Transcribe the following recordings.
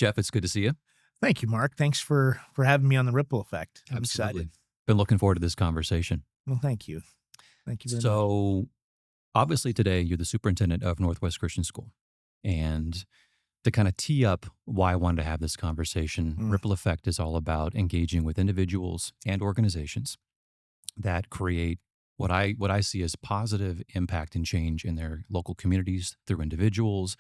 Geoff, it's good to see you. Thank you, Mark. Thanks for having me on the Ripple Effect. I'm Absolutely. excited. Been looking forward to this conversation. Well, thank you. Thank you very much. So, obviously, today you're the superintendent of Northwest Christian School. And to kind of tee up why I wanted to have this conversation, Ripple Effect is all about engaging with individuals and organizations that create what I see as positive impact and change in their local communities through individuals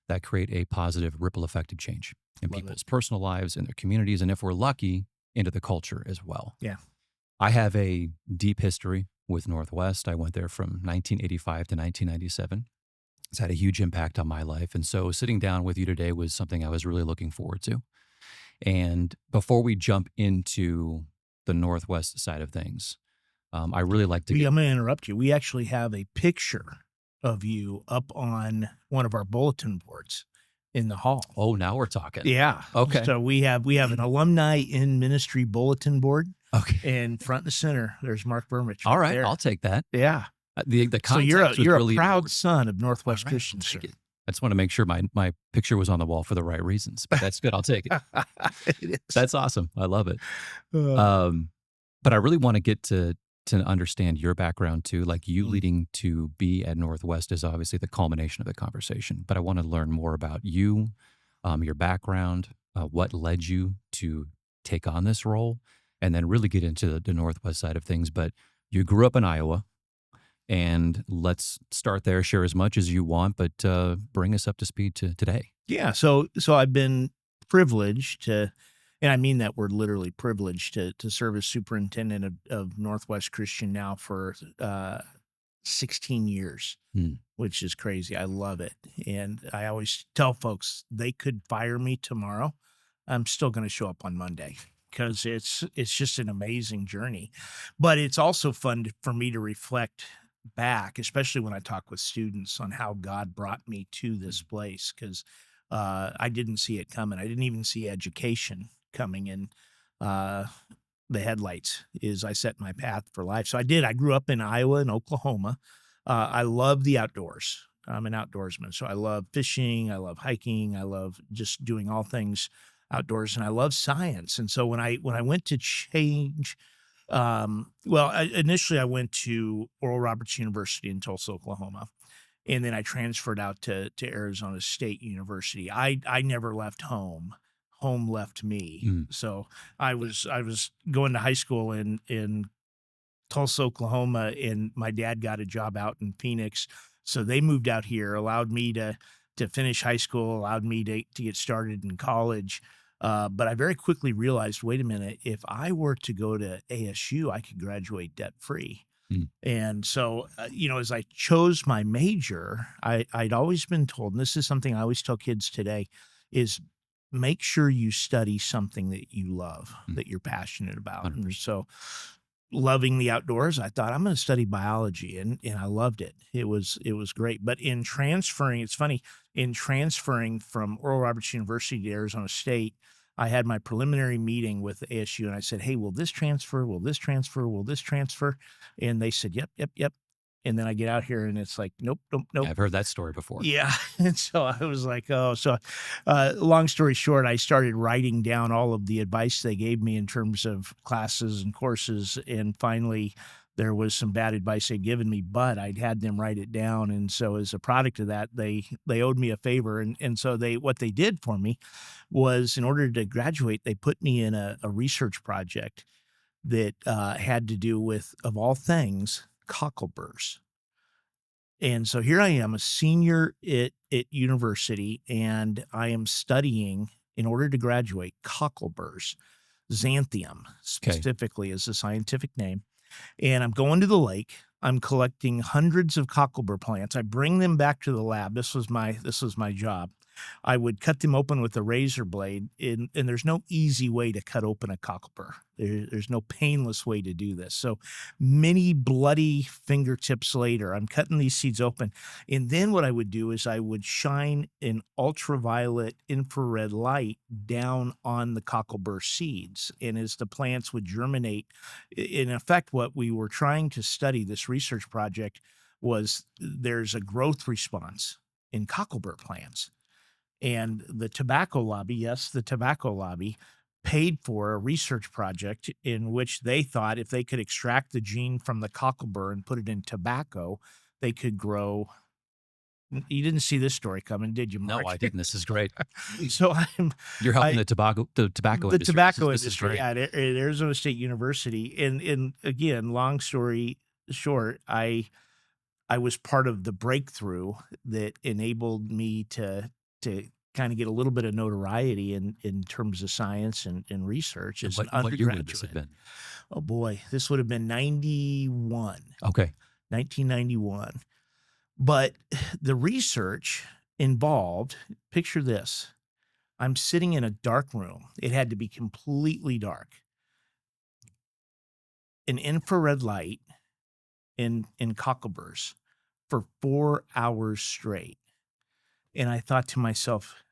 that create a positive ripple effect of change in Love people's personal lives, in their communities, and if we're lucky, into the culture as well. Yeah. I have a deep history with Northwest. I went there from 1985 to 1997. It's had a huge impact on my life. And so sitting down with you today was something I was really looking forward to. And before we jump into the Northwest side of things, I really like to I'm going to interrupt you. We actually have a picture of you up on one of our bulletin boards in the hall. Oh, now we're talking. Yeah. Okay. So we have an alumni in ministry bulletin board. Okay. And front and center, there's Marc Burmich. All right. There. I'll take that. Yeah. The So context you're was really a proud important. son of Northwest All right, Christian. I'll Sir. take it. I just want to make sure my picture was on the wall for the right reasons, but that's good. I'll take it. It is. That's awesome. I love it. Uh, But I really want to get to understand your background too. Like you Mm. leading to be at Northwest is obviously the culmination of the conversation. But I want to learn more about you, your background, what led you to take on this role, and then really get into the Northwest side of things. But you grew up in Iowa, and let's start there. Share as much as you want, but bring us up to speed to today. Yeah. So I've been privileged to, and I mean that word literally, privileged to serve as superintendent of Northwest Christian now for 16 years, which is crazy. I love it. And I always tell folks they could fire me tomorrow. I'm still going to show up on Monday because it's just an amazing journey. But it's also fun for me to reflect back, especially when I talk with students, on how God brought me to this place, because I didn't see it coming. I didn't even see education coming in the headlights as I set my path for life. So I did. I grew up in Iowa and Oklahoma. I love the outdoors. I'm an outdoorsman. So I love fishing. I love hiking. I love just doing all things outdoors, and I love science. And so when I went to change, initially I went to Oral Roberts University in Tulsa, Oklahoma. And then I transferred out to Arizona State University. I never left home. Home left me. So I was going to high school in Tulsa, Oklahoma, and my dad got a job out in Phoenix. So they moved out here, allowed me to finish high school, allowed me to get started in college. But I very quickly realized, wait a minute, if I were to go to ASU, I could graduate debt-free. And so, as I chose my major, I'd always been told, and this is something I always tell kids today, is make sure you study something that you love, that you're passionate about. 100%. And so loving the outdoors, I thought I'm going to study biology, and I loved it. It was great. But in transferring, it's funny, in transferring from Oral Roberts University to Arizona State, I had my preliminary meeting with ASU, and I said, hey, will this transfer? Will this transfer? Will this transfer? And they said, yep. And then I get out here, and it's like, nope. I've heard that story before. Yeah. And so I was like, oh, so long story short, I started writing down all of the advice they gave me in terms of classes and courses. And finally, there was some bad advice they'd given me, but I'd had them write it down. And so as a product of that, they owed me a favor. And so what they did for me was, in order to graduate, they put me in a research project that had to do with, of all things, cockleburrs. And so here I am, a senior at university, and I am studying, in order to graduate, cockleburrs. Xanthium specifically is the scientific name. And I'm going to the lake. I'm collecting hundreds of cocklebur plants. I bring them back to the lab. This was my job. I would cut them open with a razor blade, and there's no easy way to cut open a cocklebur. There's no painless way to do this. So many bloody fingertips later, I'm cutting these seeds open. And then what I would do is I would shine an ultraviolet infrared light down on the cocklebur seeds. And as the plants would germinate, in effect, what we were trying to study, this research project, was there's a growth response in cocklebur plants. And the tobacco lobby, yes, the tobacco lobby paid for a research project in which they thought if they could extract the gene from the cocklebur and put it in tobacco, they could grow. You didn't see this story coming, did you, No, Mark? I didn't. This is great. So You're helping I the tobacco the industry. tobacco This is industry great. at Arizona State University, and again, long story short, I was part of the breakthrough that enabled me to kind of get a little bit of notoriety in terms of science and research And as an what year would this have undergraduate. been? Oh boy, this would have been 91, Okay. 1991. But the research involved, picture this. I'm sitting in a dark room. It had to be completely dark. An infrared light in cockleburs for 4 hours straight. And I thought to myself,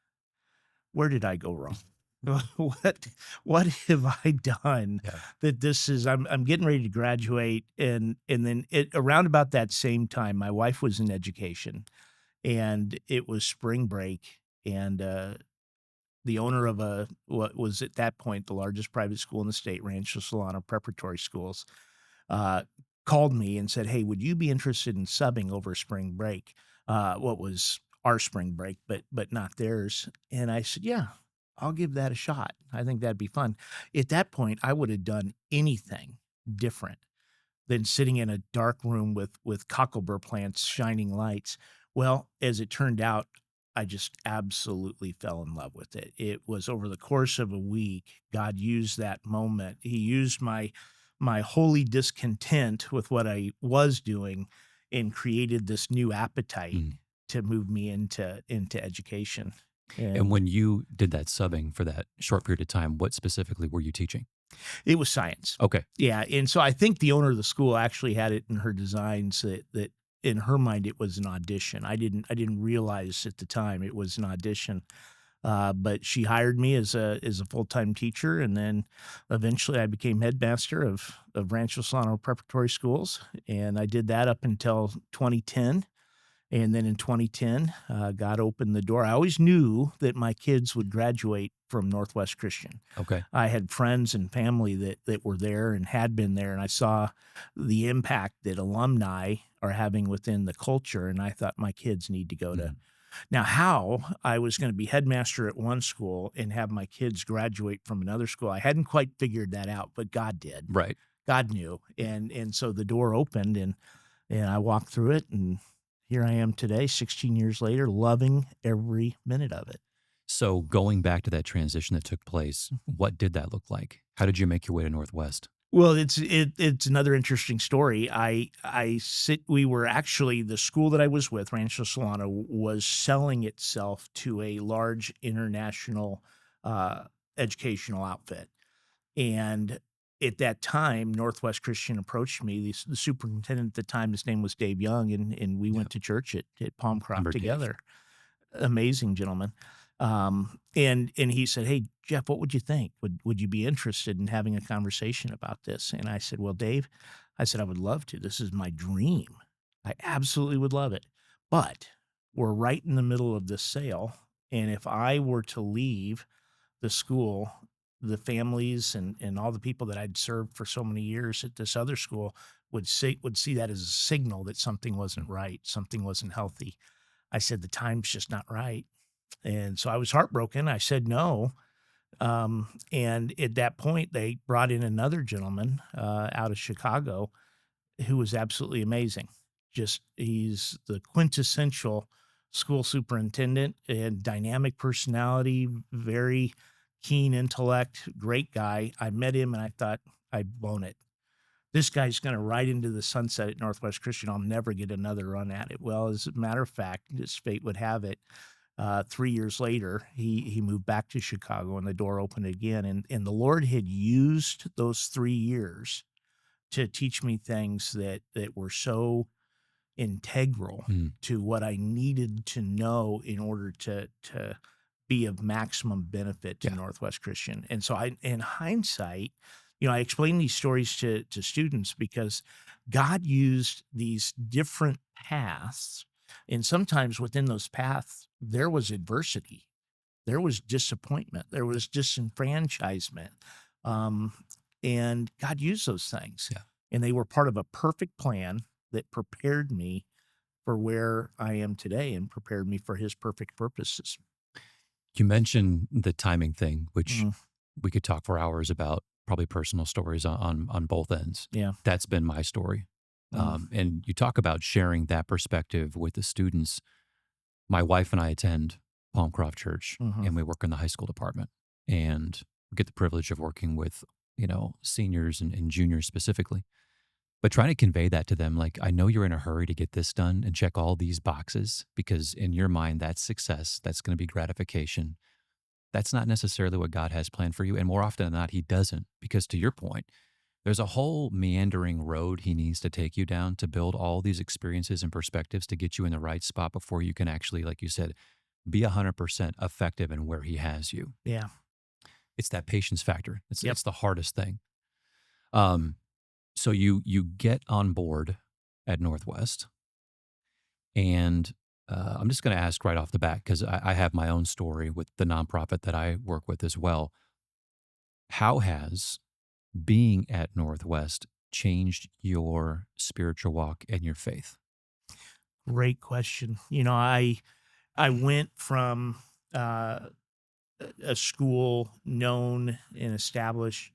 where did I go wrong? What what have I done Yeah. that this is I'm getting ready to graduate, and then it around about that same time, my wife was in education, and it was spring break, and the owner of what was at that point the largest private school in the state, Rancho Solano Preparatory Schools, uh, called me and said, "Hey, would you be interested in subbing over spring break?" What was our spring break, but not theirs. And I said, "Yeah, I'll give that a shot. I think that'd be fun." At that point, I would have done anything different than sitting in a dark room with cocklebur plants shining lights. Well, as it turned out, I just absolutely fell in love with it. It was over the course of a week, God used that moment. He used my holy discontent with what I was doing and created this new appetite Mm. to move me into education. And And when you did that subbing for that short period of time, what specifically were you teaching? it was science. Okay. Yeah, and so I think the owner of the school actually had it in her designs that in her mind it was an audition. I didn't realize at the time it was an audition. But she hired me as a full-time teacher, and then eventually I became headmaster of Rancho Solano Preparatory Schools, and I did that up until 2010. And then in 2010, God opened the door. I always knew that my kids would graduate from Northwest Christian. Okay. I had friends and family that were there and had been there, and I saw the impact that alumni are having within the culture, and I thought my kids need to go to. Mhm. Now, how I was going to be headmaster at one school and have my kids graduate from another school, I hadn't quite figured that out, but God did. Right. God knew, and so the door opened, and I walked through it, and here I am today, 16 years later, loving every minute of it. So going back to that transition that took place, what did that look like? How did you make your way to Northwest? Well, it's another interesting story. We were actually the school that I was with, Rancho Solano, was selling itself to a large international uh, educational outfit. And at that time, Northwest Christian approached me. The superintendent at the time, his name was Dave Young, and we Yeah. went to church at Palmcroft Remember Dave? together. Amazing gentleman. And he said, "Hey, Geoff, what would you think? Would you be interested in having a conversation about this?" And I said, "Well, Dave," I said, "I would love to. This is my dream. I absolutely would love it. But we're right in the middle of this sale. And if I were to leave the school, the families and all the people that I'd served for so many years at this other school would see that as a signal that something wasn't right, something wasn't healthy." I said, "The time's just not right." And so I was heartbroken. I said no. And at that point, they brought in another gentleman out of Chicago who was absolutely amazing. Just he's the quintessential school superintendent and dynamic personality, very keen intellect, great guy. I met him and I thought I'd blown it. This guy's going to ride into the sunset at Northwest Christian. I'll never get another run at it. Well, as a matter of fact, as fate would have it, 3 years later, he moved back to Chicago, and the door opened again. And the Lord had used those 3 years to teach me things that were so integral Mm. to what I needed to know in order to be of maximum benefit to Yeah. Northwest Christian. And so in hindsight, I explain these stories to students because God used these different paths, and sometimes within those paths there was adversity. there was disappointment, there was disenfranchisement. Um, and God used those things. Yeah. And they were part of a perfect plan that prepared me for where I am today and prepared me for his perfect purposes. You mentioned the timing thing, which Mm, we could talk for hours about, probably personal stories on both ends. yeah. That's been my story. Mm, And you talk about sharing that perspective with the students. My wife and I attend Palmcroft Church, mhm. and we work in the high school department, and we get the privilege of working with, seniors and juniors specifically. But trying to convey that to them, like, I know you're in a hurry to get this done and check all these boxes because in your mind, that's success. That's going to be gratification. That's not necessarily what God has planned for you. And more often than not, He doesn't. Because to your point, there's a whole meandering road He needs to take you down to build all these experiences and perspectives to get you in the right spot before you can actually, like you said, be 100% effective in where He has you. Yeah. It's that patience factor. Yep. It's the hardest thing. Um, so you get on board at Northwest, and I'm just going to ask right off the bat because I have my own story with the nonprofit that I work with as well. How has being at Northwest changed your spiritual walk and your faith? Great question. I went from a school known and established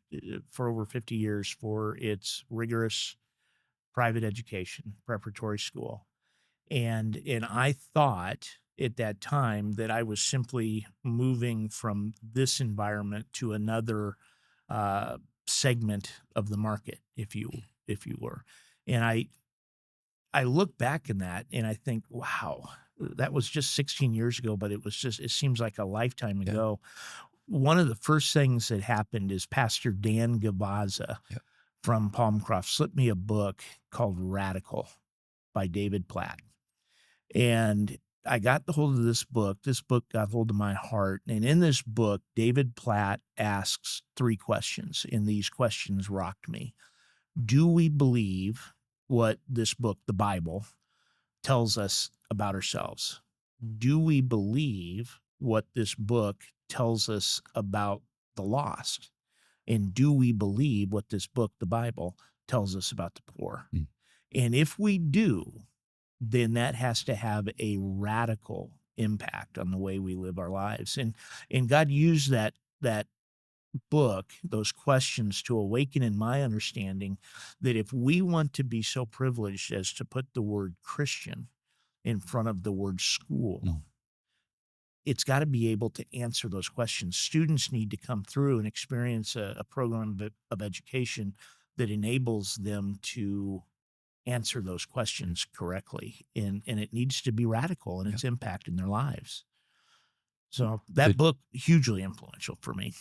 for over 50 years for its rigorous private education, preparatory school. And I thought at that time that I was simply moving from this environment to another uh, segment of the market, if you were. And I look back in that and I think, wow, that was just 16 years ago, but it seems like a lifetime Yeah. ago. One of the first things that happened is Pastor Dan Gavaza Yeah. from Palmcroft slipped me a book called Radical by David Platt. And I got the hold of this book. This book got hold of my heart. And in this book, David Platt asks three questions, and these questions rocked me. Do we believe what this book, the Bible, tells us about ourselves? Do we believe what this book tells us about the lost? And do we believe what this book, the Bible, tells us about the poor? Mm. And if we do, then that has to have a radical impact on the way we live our lives. And God used that book, those questions, to awaken in my understanding that if we want to be so privileged as to put the word Christian in front of the word school, Mm. it's got to be able to answer those questions. Students need to come through and experience a program of education that enables them to answer those questions correctly. And it needs to be radical in Yeah. its impact in their lives. So that The, book, hugely influential for me.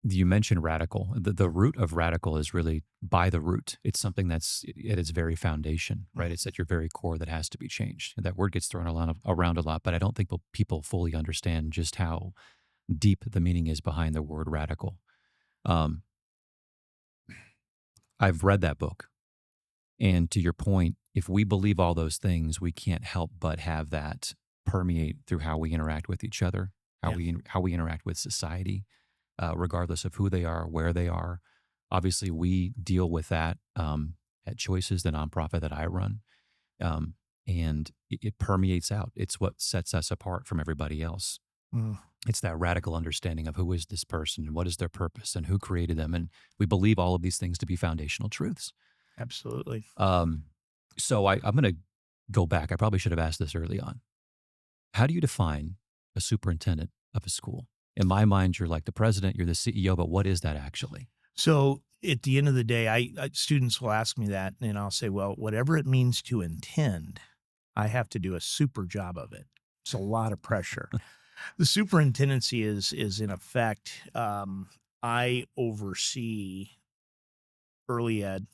you mentioned radical. The root of radical is really by the root. It's something that's at its very foundation, right? It's at your very core that has to be changed. And that word gets thrown around a lot, but I don't think people fully understand just how deep the meaning is behind the word radical. Um, I've read that book. And to your point, if we believe all those things, we can't help but have that permeate through how we interact with each other, Yeah. how we interact with society, regardless of who they are, where they are. Obviously, we deal with that at Choices, the nonprofit that I run, um, and it permeates out. It's what sets us apart from everybody else. Mm, It's that radical understanding of who is this person and what is their purpose and who created them, and we believe all of these things to be foundational truths. absolutely. Um, so I'm going to go back. I probably should have asked this early on. How do you define a superintendent of a school? In my mind, you're like the president, you're the CEO, but what is that actually? So at the end of the day, students will ask me that, and I'll say, well, whatever it means to intend, I have to do a super job of it. It's a lot of pressure. The superintendency is in effect, I oversee early ed.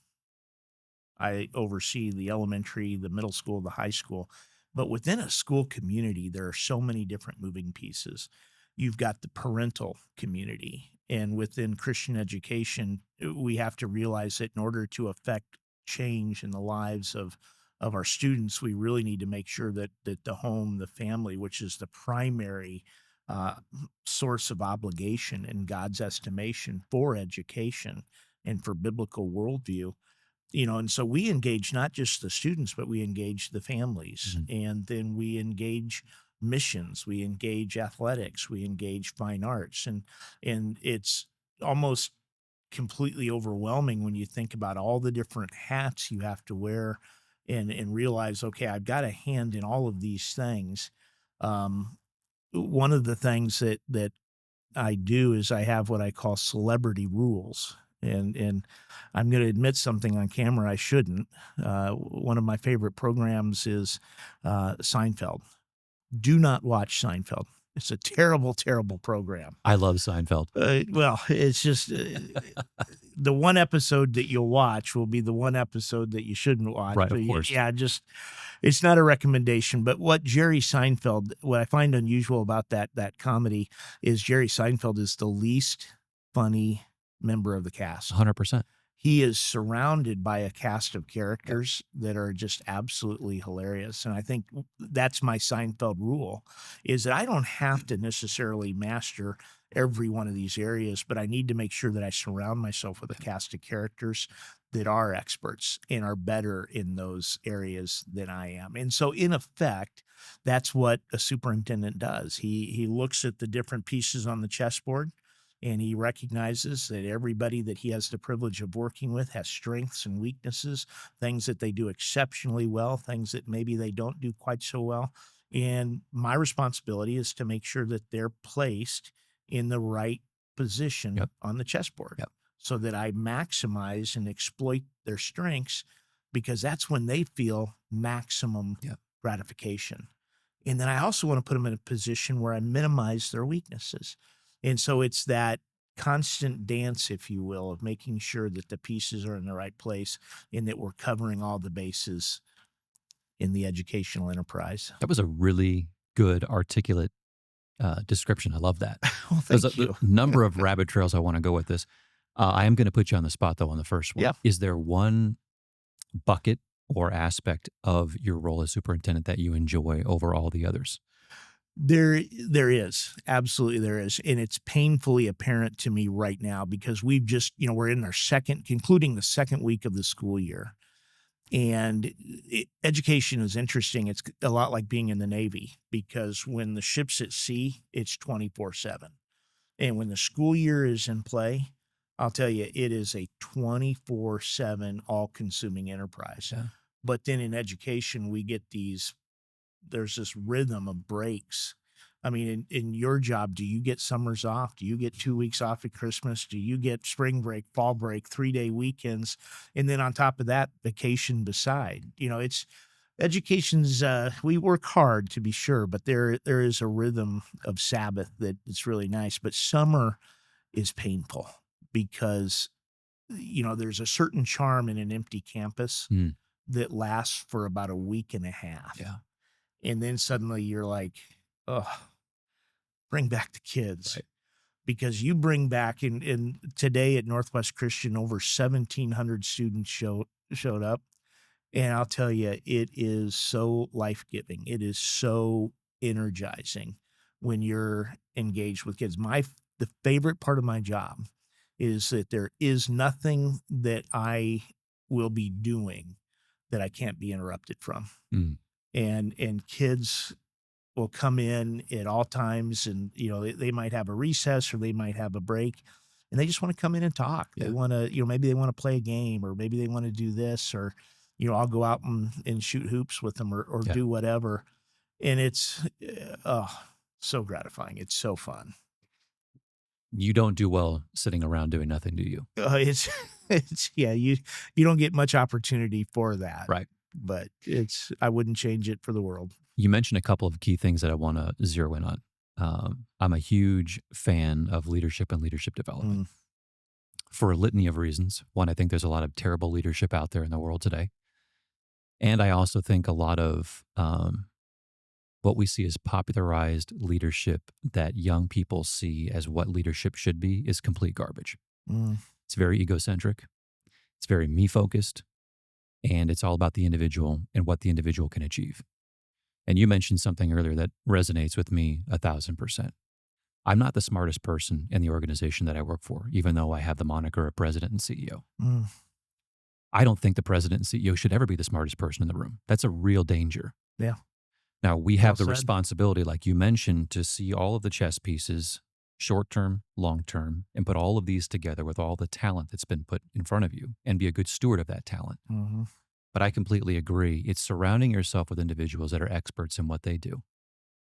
I oversee the elementary, the middle school, the high school. But within a school community, there are so many different moving pieces. You've got the parental community. And within Christian education, we have to realize that in order to affect change in the lives of our students, we really need to make sure that the home, the family, which is the primary uh, source of obligation in God's estimation for education and for biblical worldview. And so we engage not just the students, but we engage the families, Mhm. and then we engage missions, we engage athletics, we engage fine arts, and it's almost completely overwhelming when you think about all the different hats you have to wear, and realize, okay, I've got a hand in all of these things. Um, One of the things that I do is I have what I call celebrity rules. And I'm going to admit something on camera I shouldn't. One of my favorite programs is Seinfeld. Do not watch Seinfeld. It's a terrible, terrible program. I love Seinfeld. Well, it's just the one episode that you'll watch will be the one episode that you shouldn't watch. Right, So of course. yeah, just it's not a recommendation. But what I find unusual about that comedy is Jerry Seinfeld is the least funny member of the cast. 100%. He is surrounded by a cast of Yep. characters that are just absolutely hilarious. And I think that's my Seinfeld rule, is that I don't have to necessarily master every one of these areas, but I need to make sure that I surround myself with a cast of characters that are experts and are better in those areas than I am. And so in effect, that's what a superintendent does. He looks at the different pieces on the chessboard, and he recognizes that everybody that he has the privilege of working with has strengths and weaknesses, things that they do exceptionally well, things that maybe they don't do quite so well. And my responsibility is to make sure that they're placed in the right position Yep. on the chessboard Yep. so that I maximize and exploit their strengths, because that's when they feel maximum Yep. gratification. And then I also want to put them in a position where I minimize their weaknesses. And so it's that constant dance, if you will, of making sure that the pieces are in the right place and that we're covering all the bases in the educational enterprise. That was a really good, articulate description. I love that. Well, There's thank the you. number of rabbit trails I want to go with this. I am going to put you on the spot, though, on the first one. Yeah. Is there one bucket or aspect of your role as superintendent that you enjoy over all the others? There is. Absolutely there is. And it's painfully apparent to me right now, because we've just, we're in our concluding the second week of the school year. And education is interesting. It's a lot like being in the Navy, because when the ship's at sea, it's 24/7. And when the school year is in play, I'll tell you, it is a 24/7 all consuming enterprise. Yeah. But then in education, there's this rhythm of breaks. I mean, in your job, do you get summers off? Do you get 2 weeks off at Christmas? Do you get spring break, fall break, 3-day weekends? And then on top of that, vacation beside. It's education's, we work hard to be sure, but there is a rhythm of Sabbath that it's really nice. But summer is painful because, there's a certain charm in an empty campus Mm, that lasts for about a week and a half. yeah. And then suddenly you're like, oh, bring back the kids. Right. Because you bring back, in today at Northwest Christian, over 1,700 students showed up. And I'll tell you, it is so life-giving. It is so energizing when you're engaged with kids. The favorite part of my job is that there is nothing that I will be doing that I can't be interrupted from. Mm, And kids will come in at all times, and they might have a recess or they might have a break, and they just want to come in and talk. They yeah. want to, maybe they want to play a game, or maybe they want to do this, or I'll go out and shoot hoops with them, or Yeah. do whatever. And it's so gratifying. It's so fun. You don't do well sitting around doing nothing, do you? It's yeah, you don't get much opportunity for that. Right. But I wouldn't change it for the world. You mentioned a couple of key things that I want to zero in on. I'm a huge fan of leadership and leadership development for a litany of reasons. One, I think there's a lot of terrible leadership out there in the world today. And I also think a lot of what we see as popularized leadership that young people see as what leadership should be is complete garbage. Mm. It's very egocentric. It's very me-focused. And it's all about the individual and what the individual can achieve. And you mentioned something earlier that resonates with me 1,000%. I'm not the smartest person in the organization that I work for, even though I have the moniker of president and CEO. Mm, I don't think the president and CEO should ever be the smartest person in the room. That's a real danger. yeah, Now, we well have the said. responsibility, like you mentioned, to see all of the chess pieces, short term, long term, and put all of these together with all the talent that's been put in front of you and be a good steward of that talent. Hmm. But I completely agree. It's surrounding yourself with individuals that are experts in what they do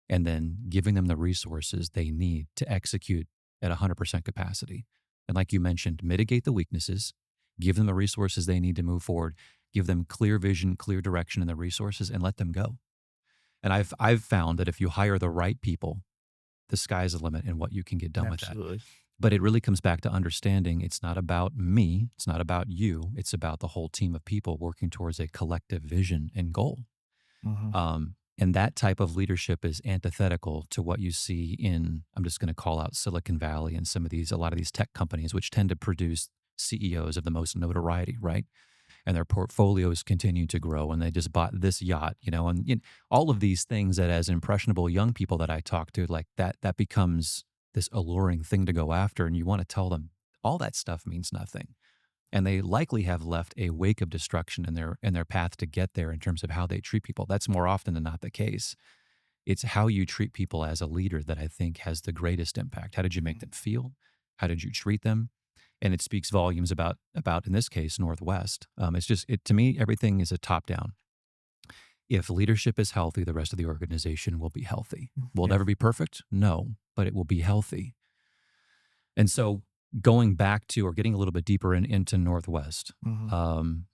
and then giving them the resources they need to execute at 100% capacity. And like you mentioned, mitigate the weaknesses, give them the resources they need to move forward, give them clear vision, clear direction and the resources, and let them go. And I've found that if you hire the right people, the sky's the limit in what you can get done with that. Absolutely. But it really comes back to understanding it's not about me, it's not about you, it's about the whole team of people working towards a collective vision and goal. Hmm. And that type of leadership is antithetical to what you see in, I'm just going to call out Silicon Valley and a lot of these tech companies, which tend to produce CEOs of the most notoriety, right? And their portfolios continue to grow. And they just bought this yacht, and all of these things that as impressionable young people that I talk to, like that becomes this alluring thing to go after. And you want to tell them all that stuff means nothing. And they likely have left a wake of destruction in their path to get there in terms of how they treat people. That's more often than not the case. It's how you treat people as a leader that I think has the greatest impact. How did you make them feel? How did you treat them? And it speaks volumes about in this case Northwest. It's just to me everything is a top down. If leadership is healthy, the rest of the organization will be healthy. Will it Yeah. ever be perfect? No, but it will be healthy. And so going back to or getting a little bit deeper into Northwest, Hmm. um,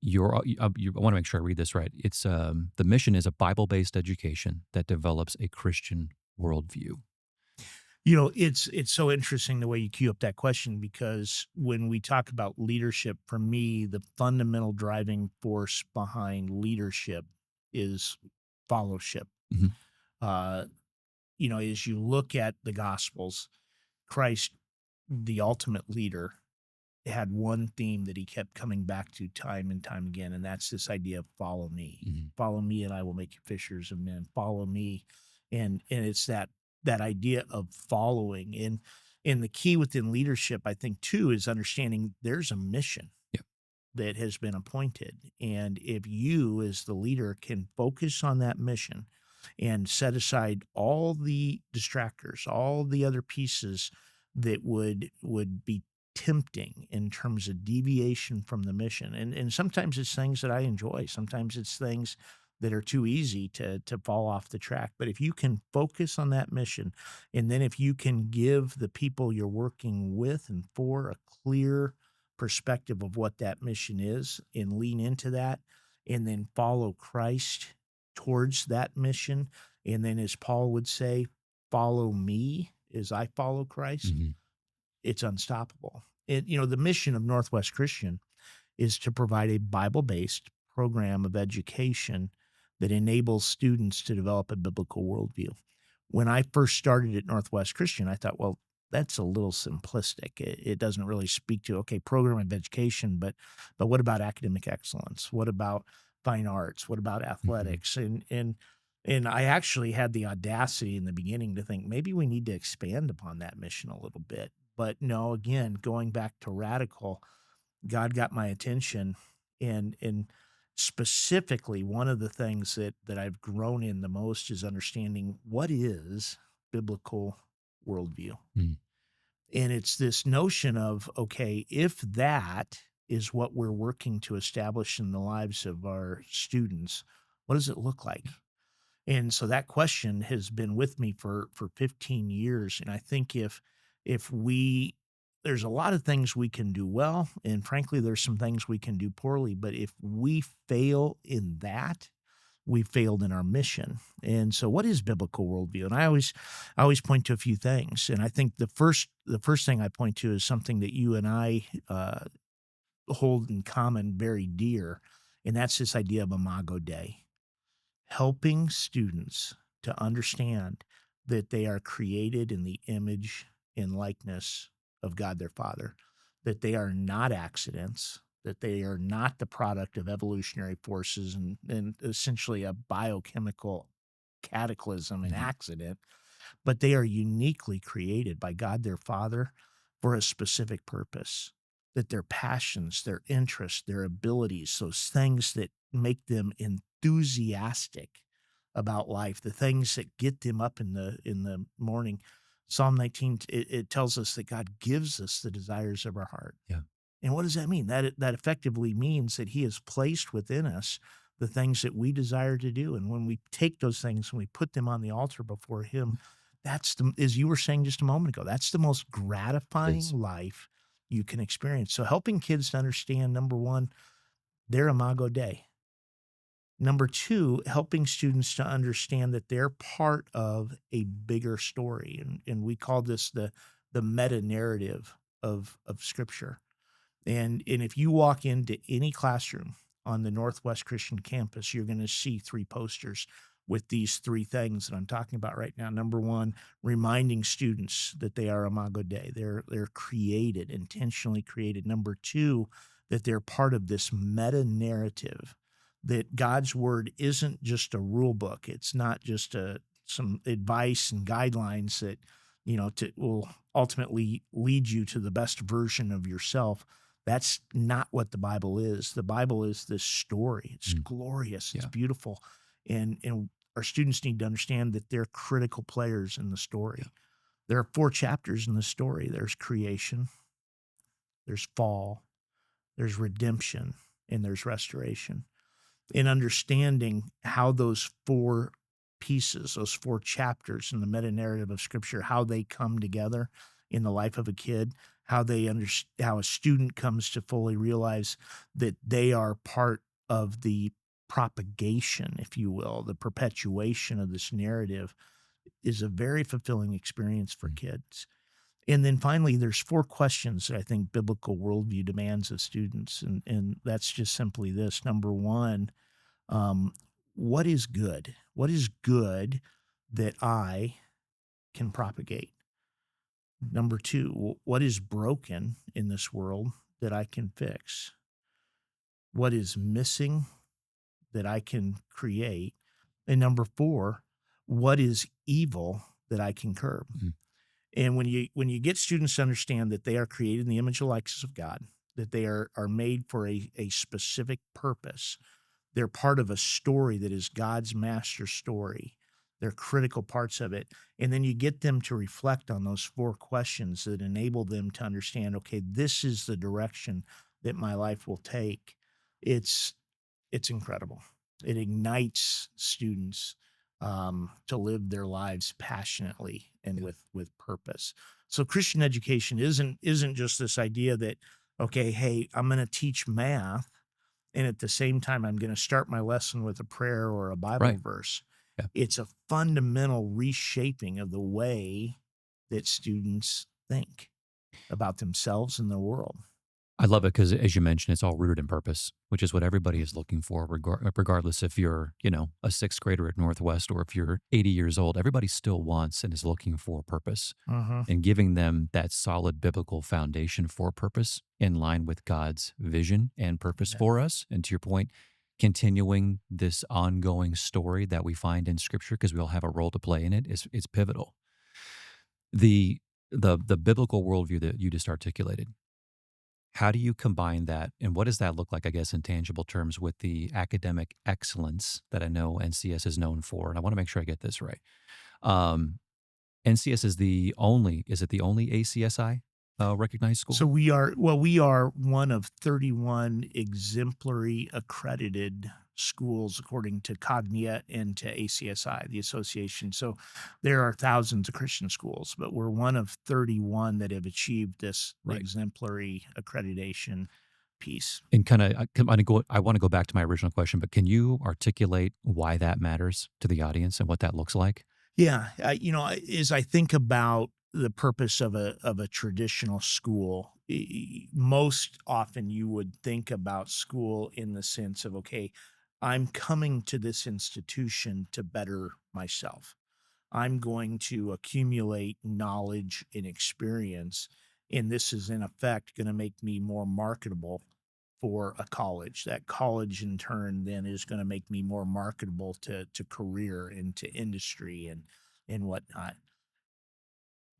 I want to make sure I read this right. It's the mission is a Bible-based education that develops a Christian worldview. It's so interesting the way you cue up that question because when we talk about leadership, for me, the fundamental driving force behind leadership is fellowship. Mhm. Uh, as you look at the Gospels, Christ, the ultimate leader, had one theme that he kept coming back to time and time again, and that's this idea of follow me. Mhm. Follow me and I will make you fishers of men. Follow me. And it's that idea of following. And the key within leadership, I think, too, is understanding there's a mission Yep. that has been appointed. And if you, as the leader, can focus on that mission and set aside all the distractors, all the other pieces that would be tempting in terms of deviation from the mission. And sometimes it's things that I enjoy. Sometimes it's things that are too easy to fall off the track. But if you can focus on that mission, and then if you can give the people you're working with and for a clear perspective of what that mission is and lean into that and then follow Christ towards that mission. And then, as Paul would say, follow me as I follow Christ, Mhm. it's unstoppable. The mission of Northwest Christian is to provide a Bible based program of education that enables students to develop a biblical worldview. When I first started at Northwest Christian, I thought, well, that's a little simplistic. It doesn't really speak to, okay, program of education, but what about academic excellence? What about fine arts? What about Mhm. athletics? And I actually had the audacity in the beginning to think maybe we need to expand upon that mission a little bit. But no, again, going back to radical, God got my attention, and specifically one of the things that I've grown in the most is understanding what is biblical worldview. Mhm. And it's this notion of, okay, if that is what we're working to establish in the lives of our students, what does it look like? And so that question has been with me for 15 years. And I think if we there's a lot of things we can do well, and frankly, there's some things we can do poorly. But if we fail in that, we failed in our mission. And so what is biblical worldview? And I always point to a few things. And I think the first thing I point to is something that you and I hold in common very dear, and that's this idea of Imago Dei, helping students to understand that they are created in the image and likeness of God their Father, that they are not accidents, that they are not the product of evolutionary forces and essentially a biochemical cataclysm and Mhm. accident, but they are uniquely created by God their Father for a specific purpose. That their passions, their interests, their abilities, those things that make them enthusiastic about life, the things that get them up in the morning. Psalm 19, it tells us that God gives us the desires of our heart. Yeah. And what does that mean? That effectively means that he has placed within us the things that we desire to do. And when we take those things and we put them on the altar before him, that's the, as you were saying just a moment ago, that's the most It gratifying is. life you can experience. So helping kids to understand, number one, their imago Dei. Number two, helping students to understand that they're part of a bigger story. And we call this the meta narrative of scripture. And if you walk into any classroom on the Northwest Christian campus, you're going to see three posters with these three things that I'm talking about right now. Number one, reminding students that they are imago Dei. They're created, intentionally created. Number two, that they're part of this meta narrative, that God's word isn't just a rule book. It's not just some advice and guidelines that, will ultimately lead you to the best version of yourself. That's not what the Bible is. The Bible is this story. It's Mm. glorious. It's Yeah. beautiful. And our students need to understand that they're critical players in the Yeah. story. There are four chapters in the story. There's creation, there's fall, there's redemption, and there's restoration. In understanding how those four pieces, those four chapters in the meta narrative of Scripture, how they come together in the life of a kid, how a student comes to fully realize that they are part of the propagation, if you will, the perpetuation of this narrative, is a very fulfilling experience for Mm. kids. And then finally, there's four questions that I think biblical worldview demands of students. And that's just simply this. Number one, um, what is good? What is good that I can propagate? Number two, what is broken in this world that I can fix? What is missing that I can create? And number four, what is evil that I can curb? Mhm. And when you get students to understand that they are created in the image and likeness of God, that they are made for a specific purpose, they're part of a story that is God's master story. They're critical parts of it. And then you get them to reflect on those four questions that enable them to understand, okay, this is the direction that my life will take. It's it's incredible. It ignites students to live their lives passionately and Yeah. with purpose. So Christian education isn't just this idea that, okay, hey, I'm going to teach math, and at the same time, I'm going to start my lesson with a prayer or a Bible Right. verse. Yeah. It's a fundamental reshaping of the way that students think about themselves and the world. I love it because, as you mentioned, it's all rooted in purpose, which is what everybody is looking for, regardless if you're, a sixth grader at Northwest or if you're 80 years old. Everybody still wants and is looking for purpose, Mhm. and giving them that solid biblical foundation for purpose in line with God's vision and purpose Amen. for us. And to your point, continuing this ongoing story that we find in Scripture, because we all have a role to play in it, is pivotal. The the biblical worldview that you just articulated, how do you combine that, and what does that look like, I guess, in tangible terms with the academic excellence that I know NCS is known for? And I want to make sure I get this right. Um, NCS is it the only ACSI recognized school? So we are one of 31 exemplary accredited schools according to Cognia and to ACSI, the association. So there are thousands of Christian schools, but we're one of 31 that have achieved this Right. exemplary accreditation piece. And I want to go back to my original question, but can you articulate why that matters to the audience and what that looks like? Yeah, as I think about the purpose of a traditional school, most often you would think about school in the sense of, okay, I'm coming to this institution to better myself. I'm going to accumulate knowledge and experience, and this is in effect going to make me more marketable for a college. That college in turn then is going to make me more marketable to career and to industry and whatnot.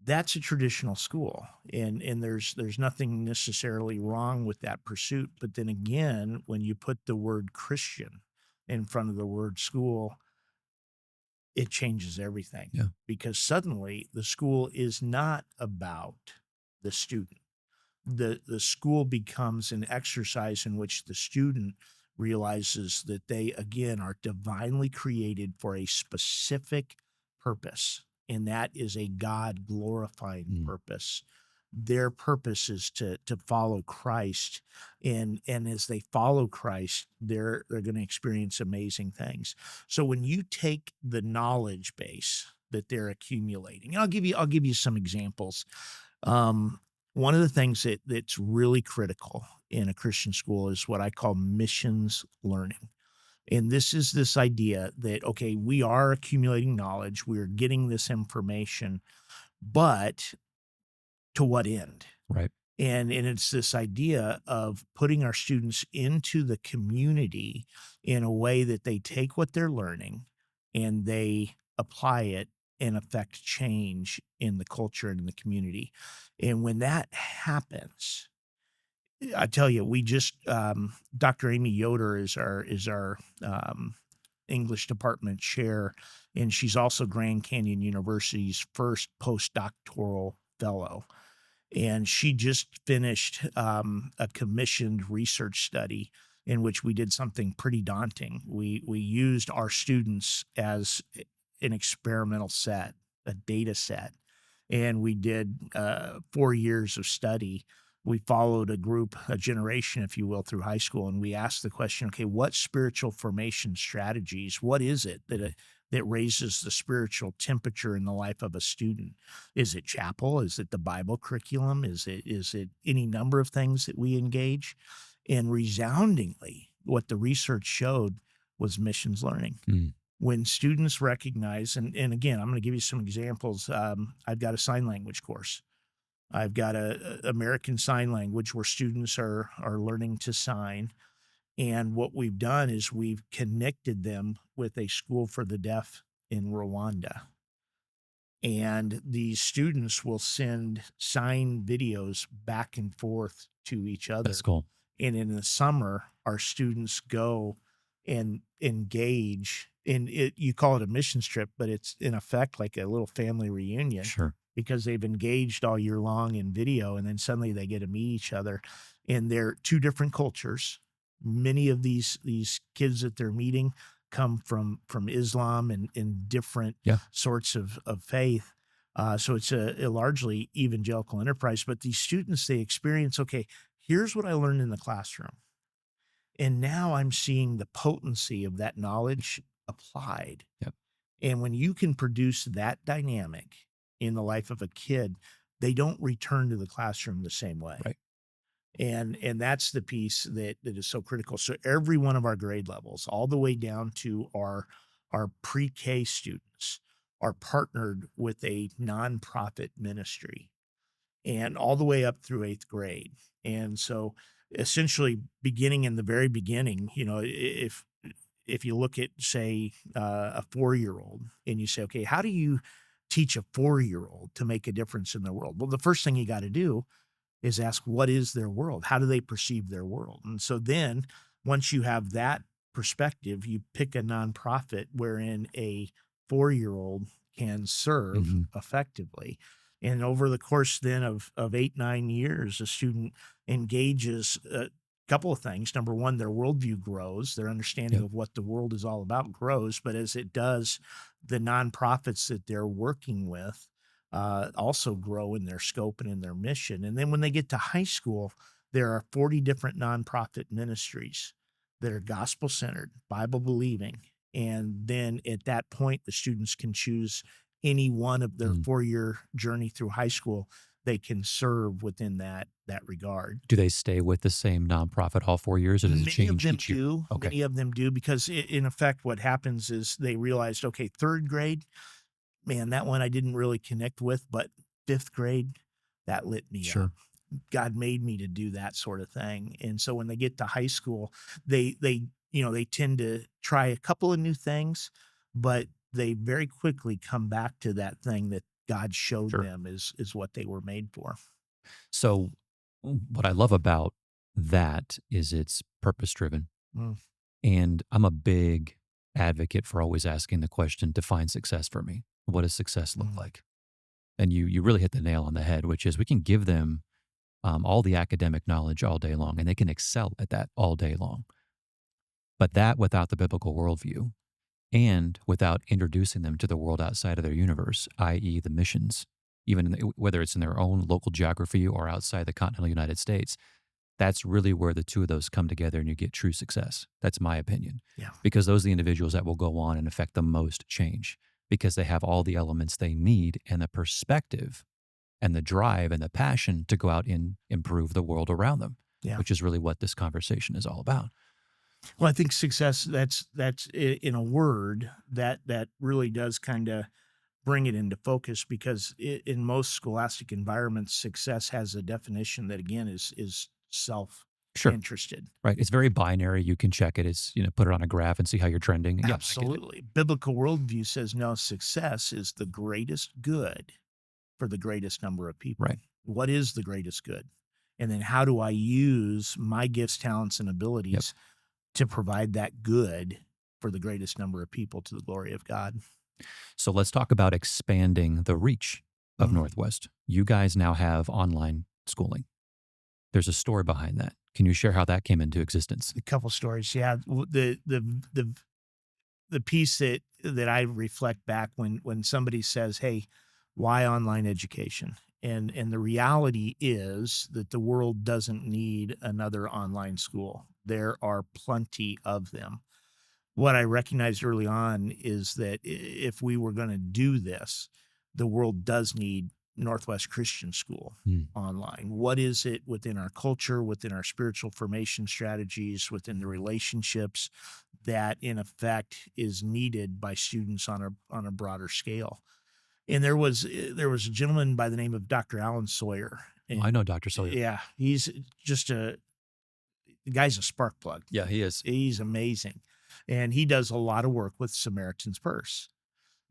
That's a traditional school, and there's nothing necessarily wrong with that pursuit, but then again, when you put the word Christian in front of the word school, it changes everything, Yeah. because suddenly the school is not about the student. The school becomes an exercise in which the student realizes that they again are divinely created for a specific purpose, and that is a God glorifying Mm. purpose. Their purpose is to follow Christ, and as they follow Christ, they're going to experience amazing things. So when you take the knowledge base that they're accumulating, and I'll give you some examples. um, One of the things that's really critical in a Christian school is what I call missions learning. And this idea that, okay, we are accumulating knowledge, we're getting this information, but to what end? Right. And it's this idea of putting our students into the community in a way that they take what they're learning and they apply it and affect change in the culture and in the community. And when that happens, I tell you, we just Dr. Amy Yoder is our English department chair, and she's also Grand Canyon University's first postdoctoral fellow, and she just finished a commissioned research study in which we did something pretty daunting. We used our students as an experimental set, a data set, and we did 4 years of study. We followed a group, a generation, if you will, through high school, and we asked the question: okay, what spiritual formation strategies? What is it that raises the spiritual temperature in the life of a student? Is it chapel? Is it the Bible curriculum? Is it any number of things that we engage? And resoundingly, what the research showed was missions learning. Mm. When students recognize, and again, I'm going to give you some examples. I've got a sign language course. I've got a American Sign Language where students are learning to sign. And what we've done is we've connected them with a school for the deaf in Rwanda, and these students will send sign videos back and forth to each That's other. cool. And in the summer, our students go and engage in it. You call it a mission trip, but it's in effect like a little family reunion, Sure. because they've engaged all year long in video, and then suddenly they get to meet each other. And they're two different cultures. Many of these kids that they're meeting come from Islam and different Yeah. sorts of faith. So it's a largely evangelical enterprise. But these students, they experience, okay, here's what I learned in the classroom. And now I'm seeing the potency of that knowledge applied. Yep. And when you can produce that dynamic in the life of a kid, they don't return to the classroom the same way. Right. And that's the piece that is so critical. So every one of our grade levels, all the way down to our pre-K students, are partnered with a nonprofit ministry, and all the way up through 8th grade. And so essentially, beginning in the very beginning, if you look at, say, a 4-year-old, and you say, okay, how do you teach a 4-year-old to make a difference in the world? Well, the first thing you got to do is ask, what is their world? How do they perceive their world? And so then once you have that perspective, you pick a nonprofit wherein a 4-year-old can serve Hmm. effectively. And over the course then of 8, 9 years, a student engages a couple of things. Number one, their worldview grows, their understanding Yep. of what the world is all about grows. But as it does, the nonprofits that they're working with also grow in their scope and in their mission. And then when they get to high school, there are 40 different nonprofit ministries that are gospel centered, Bible believing. And then at that point, the students can choose any one of their Mm. 4-year journey through high school. They can serve within that regard. Do they stay with the same nonprofit all 4 years, or does it Many of change them each year? do. Okay. Many of them do, because in effect, what happens is they realized, okay, 3rd grade, man, that one I didn't really connect with, but 5th grade, that lit me up. Sure. God made me to do that sort of thing. And so when they get to high school, they tend to try a couple of new things, but they very quickly come back to that thing that God showed Sure. them is what they were made for. So, what I love about that is it's purpose driven. Mm, And I'm a big advocate for always asking the question, define success for me. What does success look mm, like? And you really hit the nail on the head, which is we can give them all the academic knowledge all day long, and they can excel at that all day long. But that without the biblical worldview and without introducing them to the world outside of their universe, i.e., the missions, even whether it's in their own local geography or outside the continental United States, that's really where the two of those come together and you get true success. That's my opinion. yeah. Because those are the individuals that will go on and affect the most change because they have all the elements they need and the perspective and the drive and the passion to go out and improve the world around them, Yeah. which is really what this conversation is all about. Well, I think success, in a word that really does kind of bring it into focus, because in most scholastic environments, success has a definition that again is self Sure. interested. Right. It's very binary. You can check it. It's, put it on a graph and see how you're trending. Yeah, I get it. Absolutely. Biblical worldview says no, success is the greatest good for the greatest number of people. Right. What is the greatest good? And then how do I use my gifts, talents, and Yep. abilities to provide that good for the greatest number of people to the glory of God? So let's talk about expanding the reach of Mhm. Northwest. You guys now have online schooling. There's a story behind that. Can you share how that came into existence? A couple stories. Yeah. The piece that I reflect back when somebody says, "Hey, why online education?" And the reality is that the world doesn't need another online school. There are plenty of them. What I recognized early on is that if we were going to do this, the world does need Northwest Christian School Mm, online. What is it within our culture, within our spiritual formation strategies, within the relationships that in effect is needed by students on a broader scale? And there was a gentleman by the name of Dr. Alan Sawyer, I and know Dr. Sawyer. yeah, he's just the guy's a spark plug. Yeah, he is. He's amazing. And he does a lot of work with Samaritan's Purse.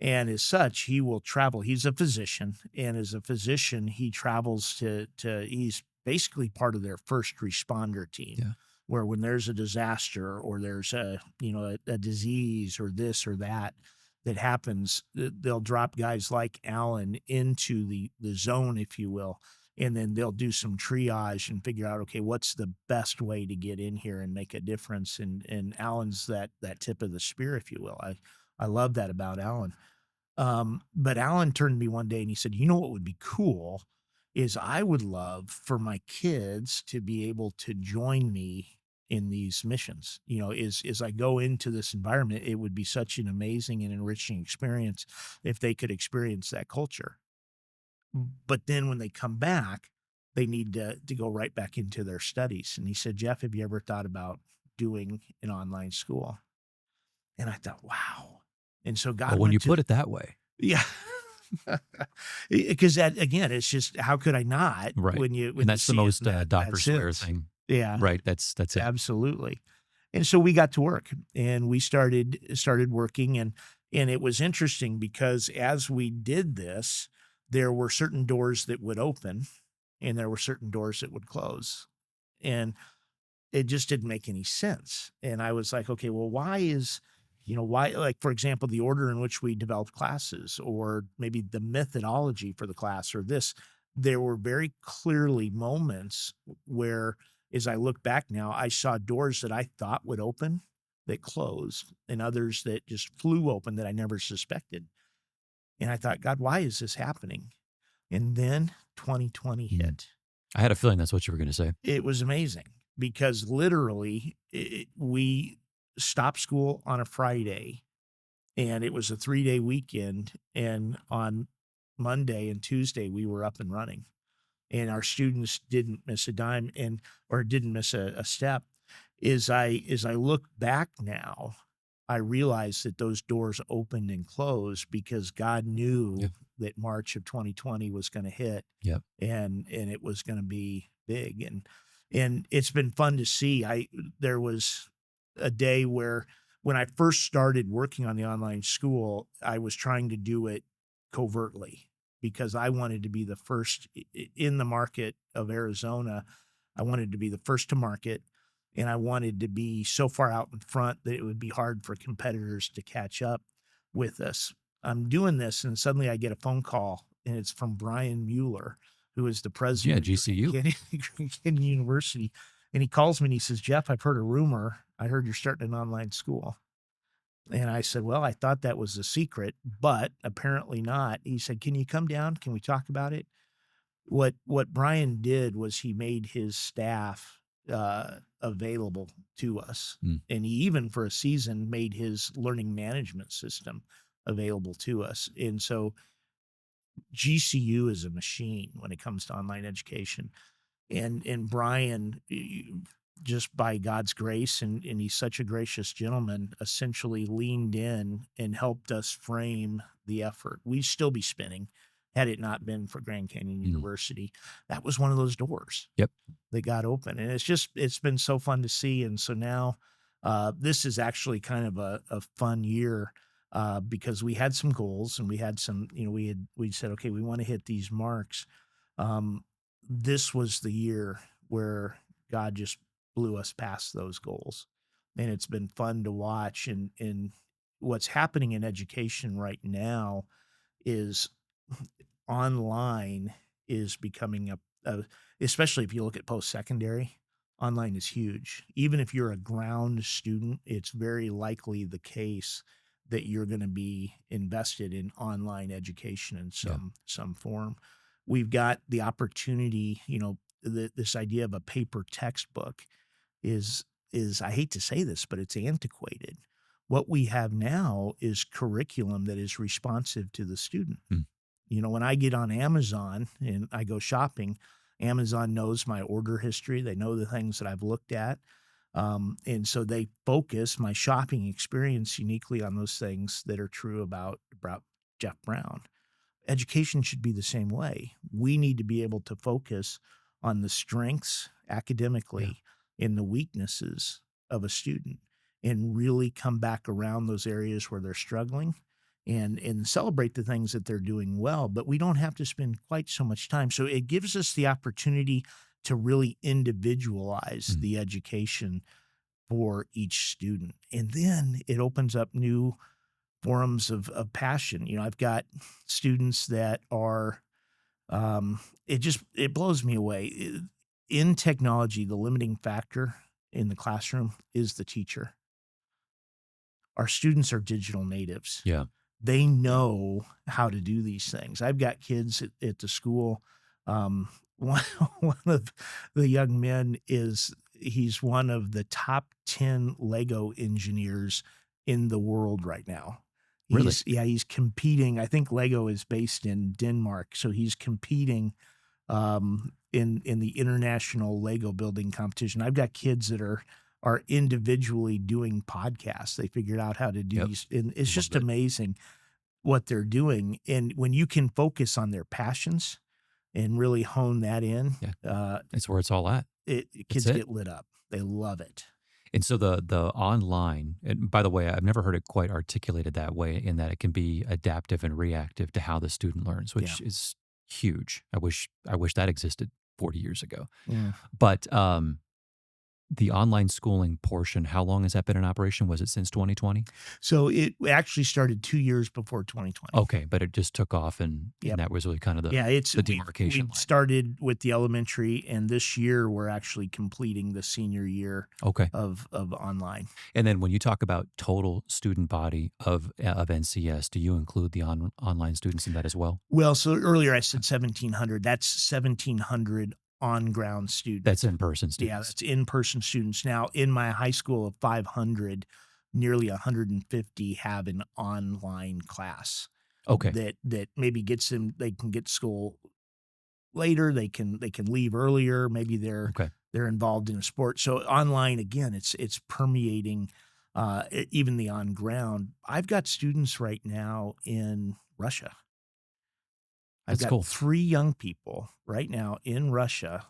And as such, he will travel. He's a physician. And as a physician, he travels he's basically part of their first responder team, Yeah. where when there's a disaster or there's a disease or this or that happens, they'll drop guys like Alan into the zone, if you will, and then they'll do some triage and figure out, okay, what's the best way to get in here and make a difference. And Alan's that tip of the spear, if you will. I love that about Alan. But Alan turned to me one day and he said, "You know what would be cool is I would love for my kids to be able to join me in these missions. As I go into this environment, it would be such an amazing and enriching experience if they could experience that culture. But then when they come back, they need to go right back into their studies." And he said, "Geoff, have you ever thought about doing an online school?" And I thought, wow. And so Well, God when you went to, put it that way, yeah. Because that again, it's just how could I not right. when And you that's the see it most in that Dr. Sawyer sense? thing, Yeah, right? That's it. absolutely. And so we got to work and we started working, and it was interesting because as we did this, there were certain doors that would open and there were certain doors that would close. And it just didn't make any sense. And I was like, okay, well, why, like, for example, the order in which we developed classes, or maybe the methodology for the class, or this, there were very clearly moments where, as I look back now, I saw doors that I thought would open that closed, and others that just flew open that I never suspected. And I thought, God, why is this happening? And then 2020 Mm. hit. I had a feeling that's what you were going to say. It was amazing because literally we stopped school on a Friday and it was a 3-day weekend. And on Monday and Tuesday, we were up and running, and our students didn't miss a dime or didn't miss a step. As I look back now, I realize that those doors opened and closed because God Yeah. knew that March of 2020 was going to hit, Yep. and it was going to be big. And it's been fun to see. There was a day where when I first started working on the online school, I was trying to do it covertly. because I wanted to be the first in the market of Arizona. I wanted to be the first to market, and I wanted to be so far out in front that it would be hard for competitors to catch up with us. I'm doing this, and suddenly I get a phone call, and it's from Brian Mueller, who is the Yeah, president of GCU. Grand Canyon University. And he calls me and he says, Geoff, I've heard a rumor. I heard you're starting an online school. And I said, well, I thought that was a secret, but apparently not. He said, can you come down? Can we talk about it? What Brian did was he made his staff available to us. Mm. And he even for a season made his learning management system available to us. And so GCU is a machine when it comes to online education. And Brian, just by God's grace, and he's such a gracious gentleman, essentially leaned in and helped us frame the effort. We'd still be spinning had it not been for Grand Canyon University. That was one of those doors Yep. that got open. And it's been so fun to see. And so now this is actually kind of a fun year because we had some goals and we had some, we said, okay, we want to hit these marks. This was the year where God just blew us past those goals. And it's been fun to watch. And what's happening in education right now is online is becoming especially if you look at post-secondary, online is huge. Even if you're a ground student, it's very likely the case that you're going to be invested in online education in some form. We've got the opportunity, this idea of a paper textbook is I hate to say this, but it's antiquated. What we have now is curriculum that is responsive to the student. Mm. When I get on Amazon and I go shopping, Amazon knows my order history. They know the things that I've looked at. And so they focus my shopping experience uniquely on those things that are true about Geoff Brown. Education should be the same way. We need to be able to focus on the strengths academically and the weaknesses of a student and really come back around those areas where they're struggling and celebrate the things that they're doing well. But we don't have to spend quite so much time. So it gives us the opportunity to really individualize the education for each student. And then it opens up new forums of passion. I've got students that are, it blows me away. In technology, the limiting factor in the classroom is the teacher. Our students are digital natives. Yeah. They know how to do these things. I've got kids at the school. One of the young men he's one of the top 10 Lego engineers in the world right now. Really? He's competing. I think Lego is based in Denmark, so he's competing in the international Lego building competition. I've got kids that are individually doing podcasts. They figured out how to do these, and it's just amazing what they're doing. And when you can focus on their passions and really hone that in, it's where it's all at. Kids get lit up. They love it. And so the online, and by the way, I've never heard it quite articulated that way, in that it can be adaptive and reactive to how the student learns, which is huge. I wish that existed 40 years ago. Yeah. But the online schooling portion, how long has that been in operation? Was it since 2020? So it actually started 2 years before 2020. Okay, but it just took off, and that was really kind of the demarcation line. We started with the elementary, and this year we're actually completing the senior year of online. And then when you talk about total student body of NCS, do you include the online students in that as well? Well, so earlier I said 1,700. That's 1,700 on-ground students. That's in-person students. Yeah, that's in-person students. Now, in my high school of 500, nearly 150 have an online class. Okay. That maybe gets them. They can get to school later. They can leave earlier. Maybe they're involved in a sport. So online, again, it's permeating even the on-ground. I've got students right now in Russia. I've got 3 young people right now in Russia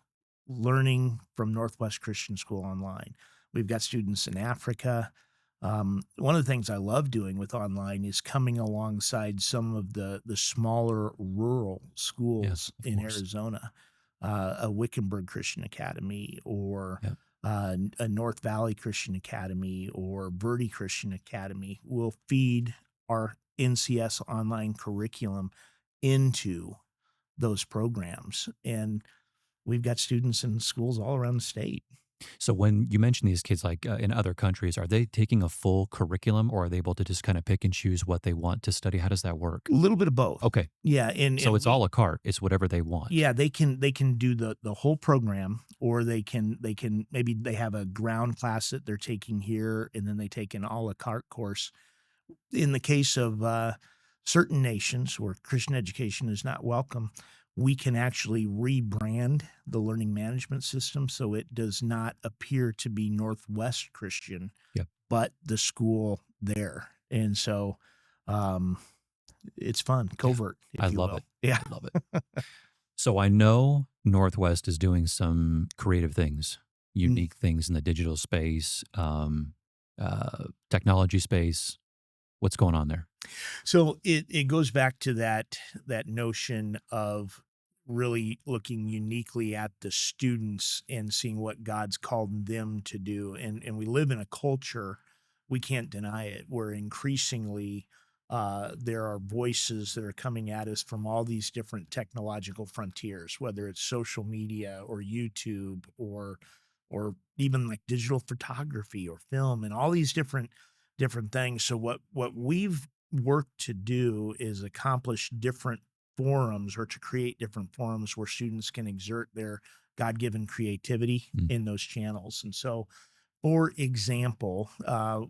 learning from Northwest Christian School online. We've got students in Africa. One of the things I love doing with online is coming alongside some of the smaller rural Yeah, schools of in course. Arizona, a Wickenburg Christian Academy, or Yeah. a North Valley Christian Academy, or Verde Christian Academy will feed our NCS online curriculum into those programs, and we've got students in schools all around the state. So when you mention these kids, like in other countries, are they taking a full curriculum, or are they able to just kind of pick and choose what they want to study? How does that work? A little bit of both. Okay. Yeah, and So and it's a we la carte. It's whatever they want. yeah, they can do the whole program, or they can maybe they have a ground class that they're taking here, and then they take an à la carte course. In the case of certain nations where Christian education is not welcome, we can actually rebrand the learning management system so it does not appear to be Northwest Christian, Yep. but the school there. And so um, it's fun, Yeah. covert, I if you love will. it. Yeah. I love it. So I know Northwest is doing some creative things, Mm. unique things in the digital space, technology space. What's going on there? So it goes back to that notion of really looking uniquely at the students and seeing what God's called them to do. And we live in a culture, we can't deny it, where increasingly there are voices that are coming at us from all these different technological frontiers, whether it's social media or YouTube or even like digital photography or film and all these different things. So what we've work to do is accomplish different forums, or to create different forums where students can exert their God-given creativity Mm. in those channels. And so, for example, a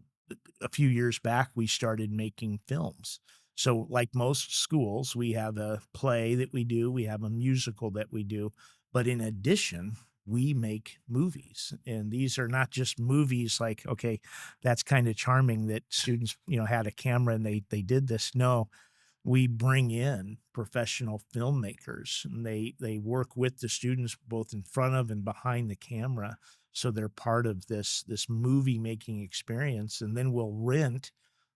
few years back, we started making films. So, like most schools, we have a play that we do, we have a musical that we do, but in addition, we make movies. And these are not just movies like, okay, that's kind of charming that students, had a camera and they did this. No, we bring in professional filmmakers, and they work with the students both in front of and behind the camera, so they're part of this movie making experience. And then we'll rent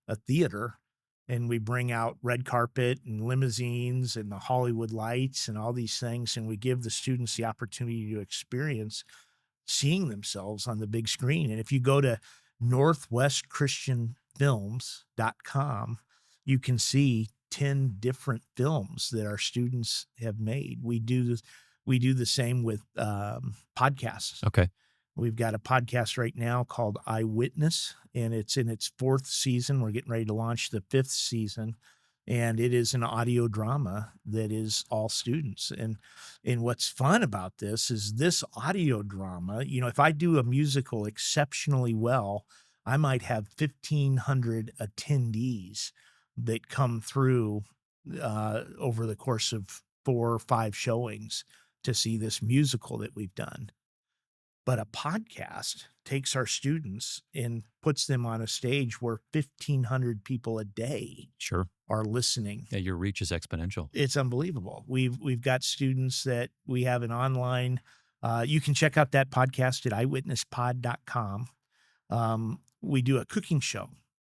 a theater, and we bring out red carpet and limousines and the Hollywood lights and all these things, and we give the students the opportunity to experience seeing themselves on the big screen. And if you go to northwestchristianfilms.com, you can see 10 different films that our students have made. We do the same with podcasts. Okay. We've got a podcast right now called Eyewitness, and it's in its fourth season. We're getting ready to launch the fifth season, and it is an audio drama that is all students. And what's fun about this audio drama, if I do a musical exceptionally well, I might have 1,500 attendees that come through over the course of 4 or 5 showings to see this musical that we've done. But a podcast takes our students and puts them on a stage where 1,500 people a day Sure. are listening. Yeah, your reach is exponential. It's unbelievable. We've got students that we have an online. You can check out that podcast at eyewitnesspod.com. We do a cooking show.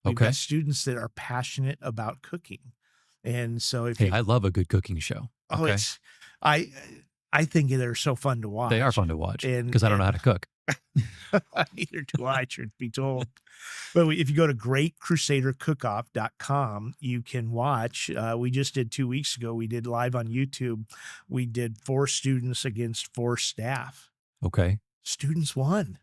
We've Okay. got students that are passionate about cooking, and so if Hey, you I love a good cooking show. oh, Okay. it's I I think they're so fun to They are watch, fun to watch and because I don't know how to cook. neither do I, truth be told. But if you go to greatcrusadercookoff.com, you can watch. We just did 2 weeks ago. We did live on YouTube. We did 4 students against 4 staff. Okay. Students won.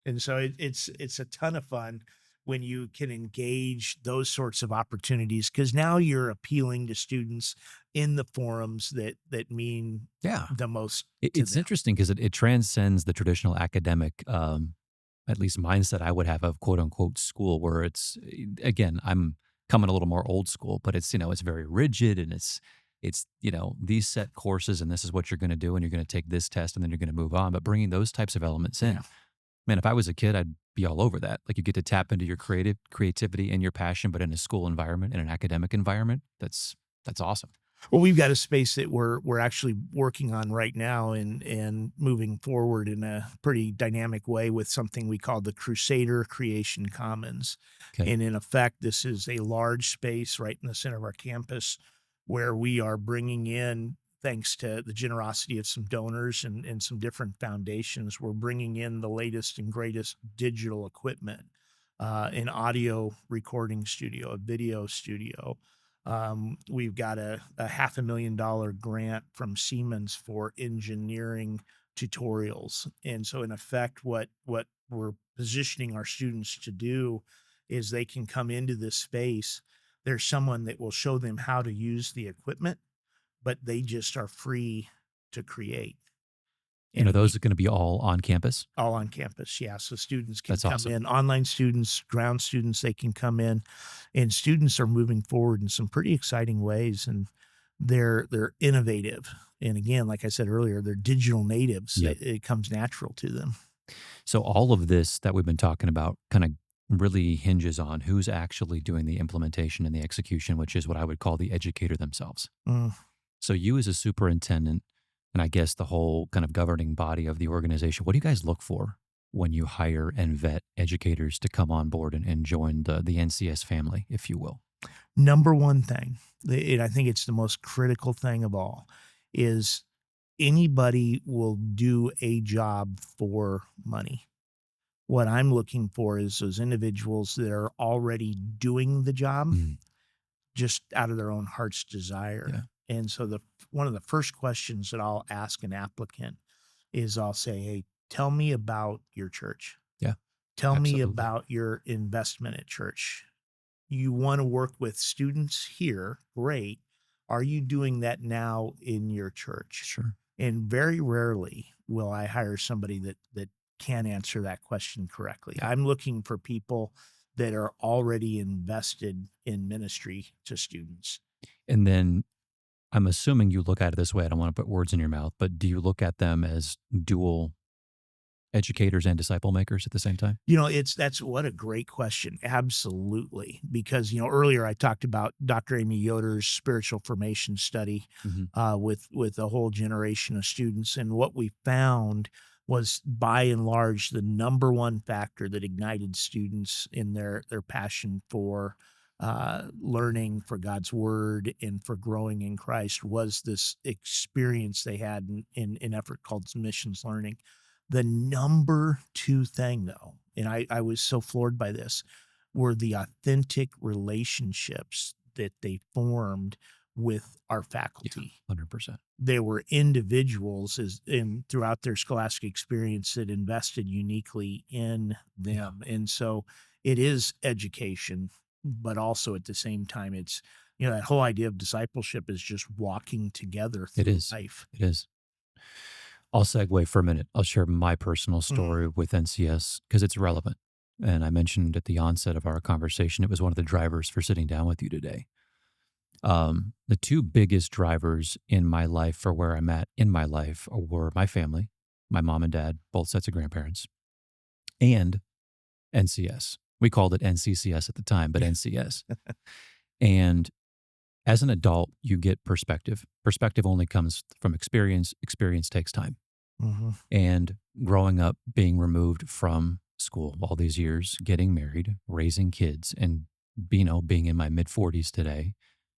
And so it's a ton of fun when you can engage those sorts of opportunities, because now you're appealing to students in the forums that mean Yeah. the most to It's them. interesting because it transcends the traditional academic, at least mindset I would have of quote unquote school, where it's, again, I'm coming a little more old school, but it's, it's very rigid and it's, these set courses and this is what you're going to do and you're going to take this test and then you're going to move on. But bringing those types of elements in, Yeah. man, if I was a kid, I'd be all over that. Like you get to tap into your creativity and your passion, but in a school environment, in an academic environment, that's awesome. Well, we've got a space that we're actually working on right now and moving forward in a pretty dynamic way with something we call the Crusader Creation Commons. Okay. And in effect, this is a large space right in the center of our campus where we are bringing in, thanks to the generosity of some donors and some different foundations, we're bringing in the latest and greatest digital equipment, an audio recording studio, a video studio. We've got a $500,000 grant from Siemens for engineering tutorials. And so in effect, what we're positioning our students to do is they can come into this space. There's someone that will show them how to use the equipment, but they just are free to create. And are And those we going to be all on campus? all on campus, yeah. So students can That's come awesome. in, online students, ground students, they can come in, and students are moving forward in some pretty exciting ways, and they're innovative. And again, like I said earlier, they're digital natives. Yep. It comes natural to them. So all of this that we've been talking about kind of really hinges on who's actually doing the implementation and the execution, which is what I would call the educator themselves. Mm. So you as a superintendent, and I guess the whole kind of governing body of the organization, what do you guys look for when you hire and vet educators to come on board and join the NCS family, if you will? Number one thing, and I think it's the most critical thing of all, is anybody will do a job for money. What I'm looking for is those individuals that are already doing the job Mm, just out of their own heart's yeah, desire. And so one of the first questions that I'll ask an applicant is I'll say, "Hey, tell me about your church. yeah, Tell me absolutely. about your investment at church. You want to work with students here, great. Are you doing that now in your church?" Sure. And very rarely will I hire somebody that can answer that question correctly. Yeah. I'm looking for people that are already invested in ministry to students. And then I'm assuming you look at it this way. I don't want to put words in your mouth, but do you look at them as dual educators and disciple makers at the same time? That's what a great question. Absolutely. Because, earlier I talked about Dr. Amy Yoder's spiritual formation study Hmm. with a whole generation of students. And what we found was by and large, the number one factor that ignited students in their passion for learning for God's word and for growing in Christ was this experience they had in an effort called missions learning. The number two thing, though, and I was so floored by this, were the authentic relationships that they formed with our Yeah, faculty. 100%. They were individuals throughout their scholastic experience that invested uniquely in Yeah, them. And so it is education, but also at the same time, it's, that whole idea of discipleship is just walking together it through is. life. It is. I'll segue for a minute. I'll share my personal Mm, story with NCS because it's relevant. And I mentioned at the onset of our conversation, it was one of the drivers for sitting down with you today. The two biggest drivers in my life for where I'm at in my life were my family, my mom and dad, both sets of grandparents, and NCS. We called it NCCS at the time, but NCS. And as an adult, you get perspective. Perspective only comes from experience. Experience takes time. mhm. And growing up, being removed from school all these years, getting married, raising kids, and being in my mid 40s today,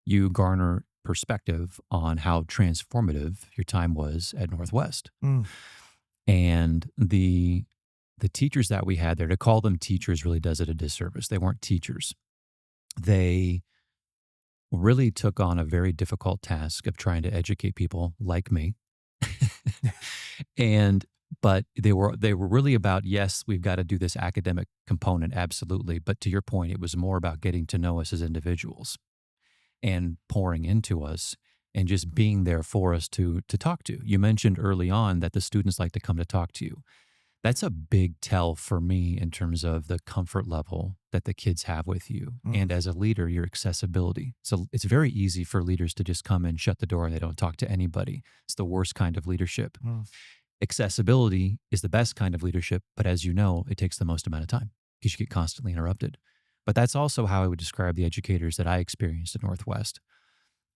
you garner perspective on how transformative your time was at Northwest. Mm, And the teachers that we had there, to call them teachers really does it a disservice. They weren't teachers. They really took on a very difficult task of trying to educate people like me. And but they were really about, yes, we've got to do this academic component, absolutely. But to your point, it was more about getting to know us as individuals and pouring into us and just being there for us to talk to. You mentioned early on that the students like to come to talk to you. That's a big tell for me in terms of the comfort level that the kids have with you. mm, And as a leader, your accessibility. So it's very easy for leaders to just come and shut the door and they don't talk to anybody. It's the worst kind of leadership. mm. Accessibility is the best kind of leadership, but as you know, it takes the most amount of time because you get constantly interrupted. But that's also how I would describe the educators that I experienced at Northwest.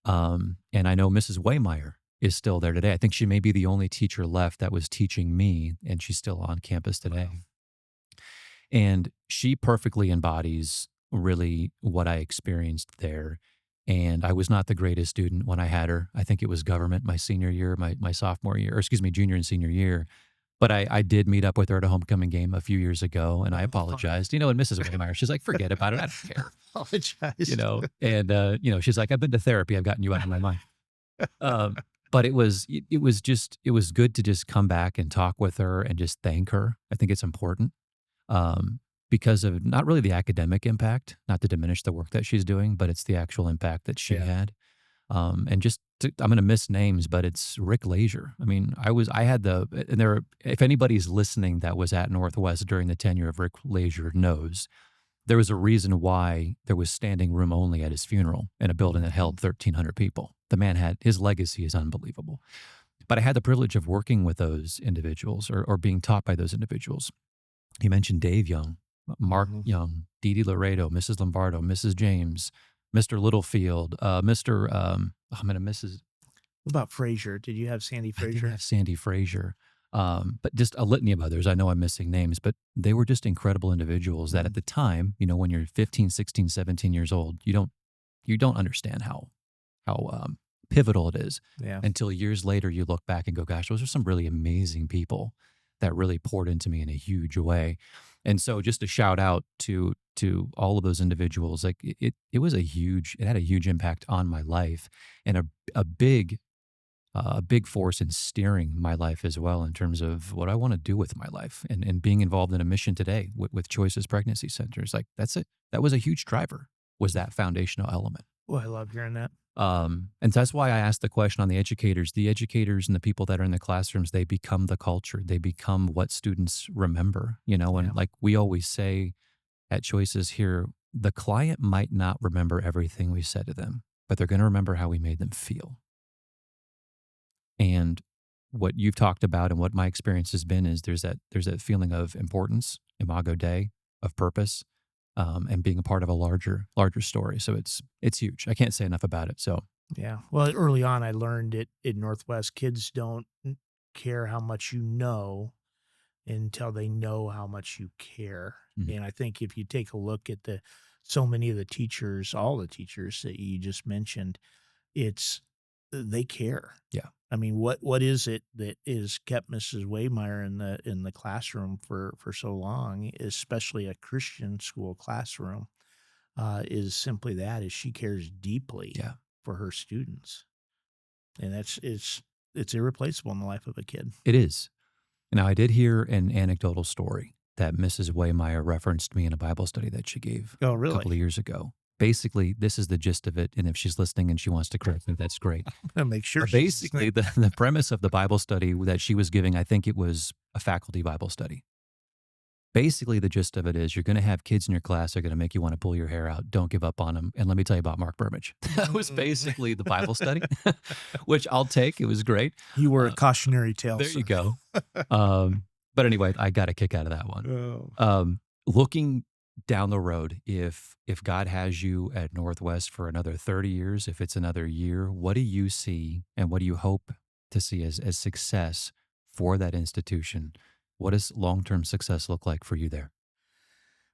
And I know Mrs. Waymeyer is still there today. I think she may be the only teacher left that was teaching me, and she's still on campus today. Wow. And she perfectly embodies really what I experienced there. And I was not the greatest student when I had her. I think it was government my senior year, my sophomore year, or excuse me, junior and senior year. But I did meet up with her at a homecoming game a few years ago, and I Oh, fun. apologized. And Mrs. Waymeyer, she's like, "Forget about it. I don't care." Apologize. She's like, "I've been to therapy. I've gotten you out of my mind." Um, but it was good to just come back and talk with her and just thank her. I think it's important because of not really the academic impact, not to diminish the work that she's doing, but it's the actual impact that she Yeah. had. I'm going to miss names, but it's Rick Leisure. I mean, I had and if anybody's listening that was at Northwest during the tenure of Rick Leisure knows there was a reason why there was standing room only at his funeral in a building that held 1,300 people. The man his legacy is unbelievable. But I had the privilege of working with those individuals or being taught by those individuals. You mentioned Dave Young, Mark Mhm. Young, Dee Dee Laredo, Mrs. Lombardo, Mrs. James, Mr. Littlefield, I'm going to miss his, What about Frazier? Did you have Sandy I didn't Frazier? have Sandy Frazier, but just a litany of others. I know I'm missing names, but they were just incredible individuals that at Mhm. the time, when you're 15, 16, 17 years old, you don't understand how pivotal it is Yeah. until years later you look back and go, gosh, those are some really amazing people that really poured into me in a huge way. And so just a shout out to all of those individuals, like it had a huge impact on my life and a big a big force in steering my life as well in terms of what I want to do with my life and being involved in a mission today with Choices Pregnancy Centers. Like that's it. That was a huge driver, was that foundational element. Oh, I love hearing that. And that's why I asked the question on the educators. The educators and the people that are in the classrooms, they become the culture. They become what students remember, Yeah. and like we always say at Choices here, the client might not remember everything we said to them, but they're going to remember how we made them feel. And what you've talked about and what my experience has been is there's that feeling of importance, imago Dei, of purpose, and being a part of a larger story. So it's huge. I can't say enough about it. So Yeah. Well, early on, I learned it in Northwest. Kids don't care how much you know until they know how much you care. mm, And I think if you take a look at so many of the teachers, all the teachers that you just mentioned, it's they care. yeah, I mean, what is it that is kept Mrs. Waymeyer in the classroom for so long, especially a Christian school classroom, is simply that is she cares deeply yeah, for her students, and it's irreplaceable in the life of a kid. it is. Now I did hear an anecdotal story that Mrs. Waymeyer referenced me in a Bible study that she gave Oh, a couple really? of years ago. Basically, this is the gist of it. And if she's listening and she wants to correct me, that's great. I'm gonna make sure But she's basically, the premise of the Bible study that she was giving, I think it was a faculty Bible study. Basically, the gist of it is you're going to have kids in your class that are going to make you want to pull your hair out. Don't give up on them. And let me tell you about Mark Burmich. That was listening. basically the Bible study, which I'll take. It was great. You were a Uh, cautionary tale, there you sir. go. But anyway, I got a kick out of that one. Oh. Looking down the road, if God has you at Northwest for another 30 years, if it's another year, what do you see and what do you hope to see as success for that institution? What does long-term success look like for you there?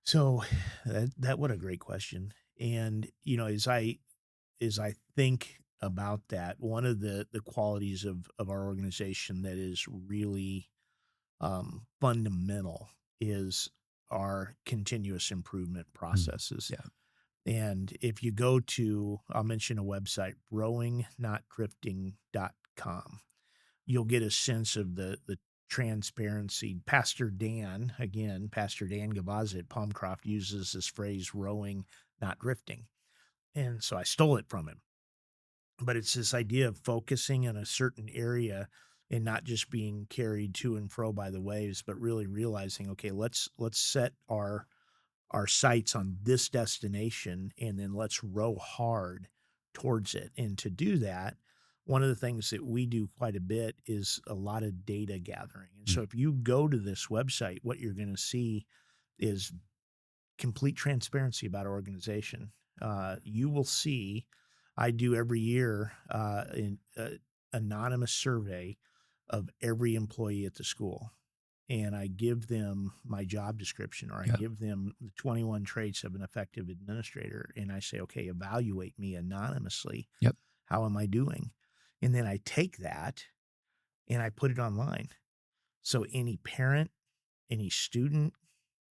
So that what a great question. And as I think about that, one of the qualities of our organization that is really fundamental is our continuous improvement Mm, processes. yeah. And if you go to, I'll mention a website, rowingnotdrifting.com, you'll get a sense of the transparency. Pastor Dan Gavaza at Palmcroft uses this phrase, rowing, not drifting. And so I stole it from him. But it's this idea of focusing in a certain area and not just being carried to and fro by the waves, but really realizing, okay, let's set our sights on this destination and then let's row hard towards it. And to do that, one of the things that we do quite a bit is a lot of data gathering. And Mm, so if you go to this website, what you're going to see is complete transparency about our organization. You will see I do every year an anonymous survey of every employee at the school. And I give them my job description, or I Yeah. give them the 21 traits of an effective administrator. And I say, okay, evaluate me anonymously. Yep. How am I doing? And then I take that and I put it online. So any parent, any student,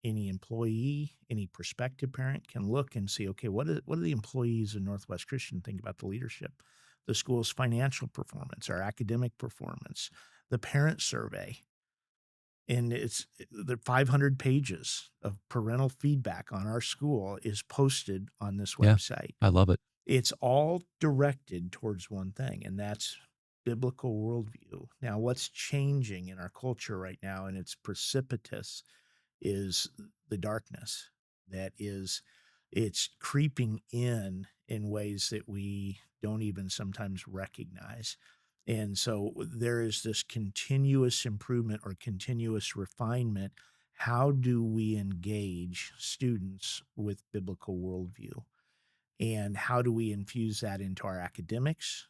any employee, any prospective parent can look and see, okay, what do the employees in Northwest Christian think about the leadership, the school's financial performance, our academic performance, the parent survey. And it's the 500 pages of parental feedback on our school is posted on this Yeah. website. I love it. It's all directed towards one thing, and that's biblical worldview. Now, what's changing in our culture right now, and it's precipitous, is the darkness that is it's creeping in ways that we don't even sometimes recognize. And so there is this continuous improvement or continuous refinement. How do we engage students with biblical worldview? And how do we infuse that into our academics?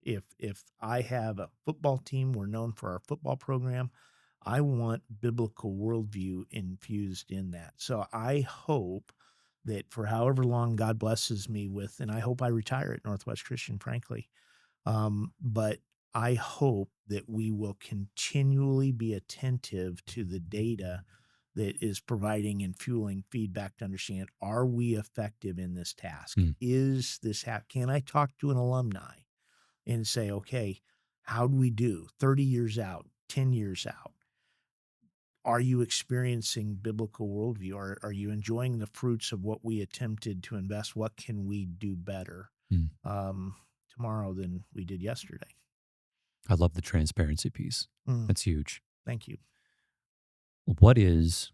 If I have a football team, we're known for our football program. I want biblical worldview infused in that. So I hope that for however long God blesses me with, and I hope I retire at Northwest Christian, frankly, but I hope that we will continually be attentive to the data that is providing and fueling feedback to understand, are we effective in this task? Mm. Is this, can I talk to an alumni and say, okay, how do we do 30 years out, 10 years out? Are you experiencing biblical worldview? Are you enjoying the fruits of what we attempted to invest? What can we do better Mm. um, tomorrow than we did yesterday? I love the transparency piece. Mm, That's huge. thank you. What is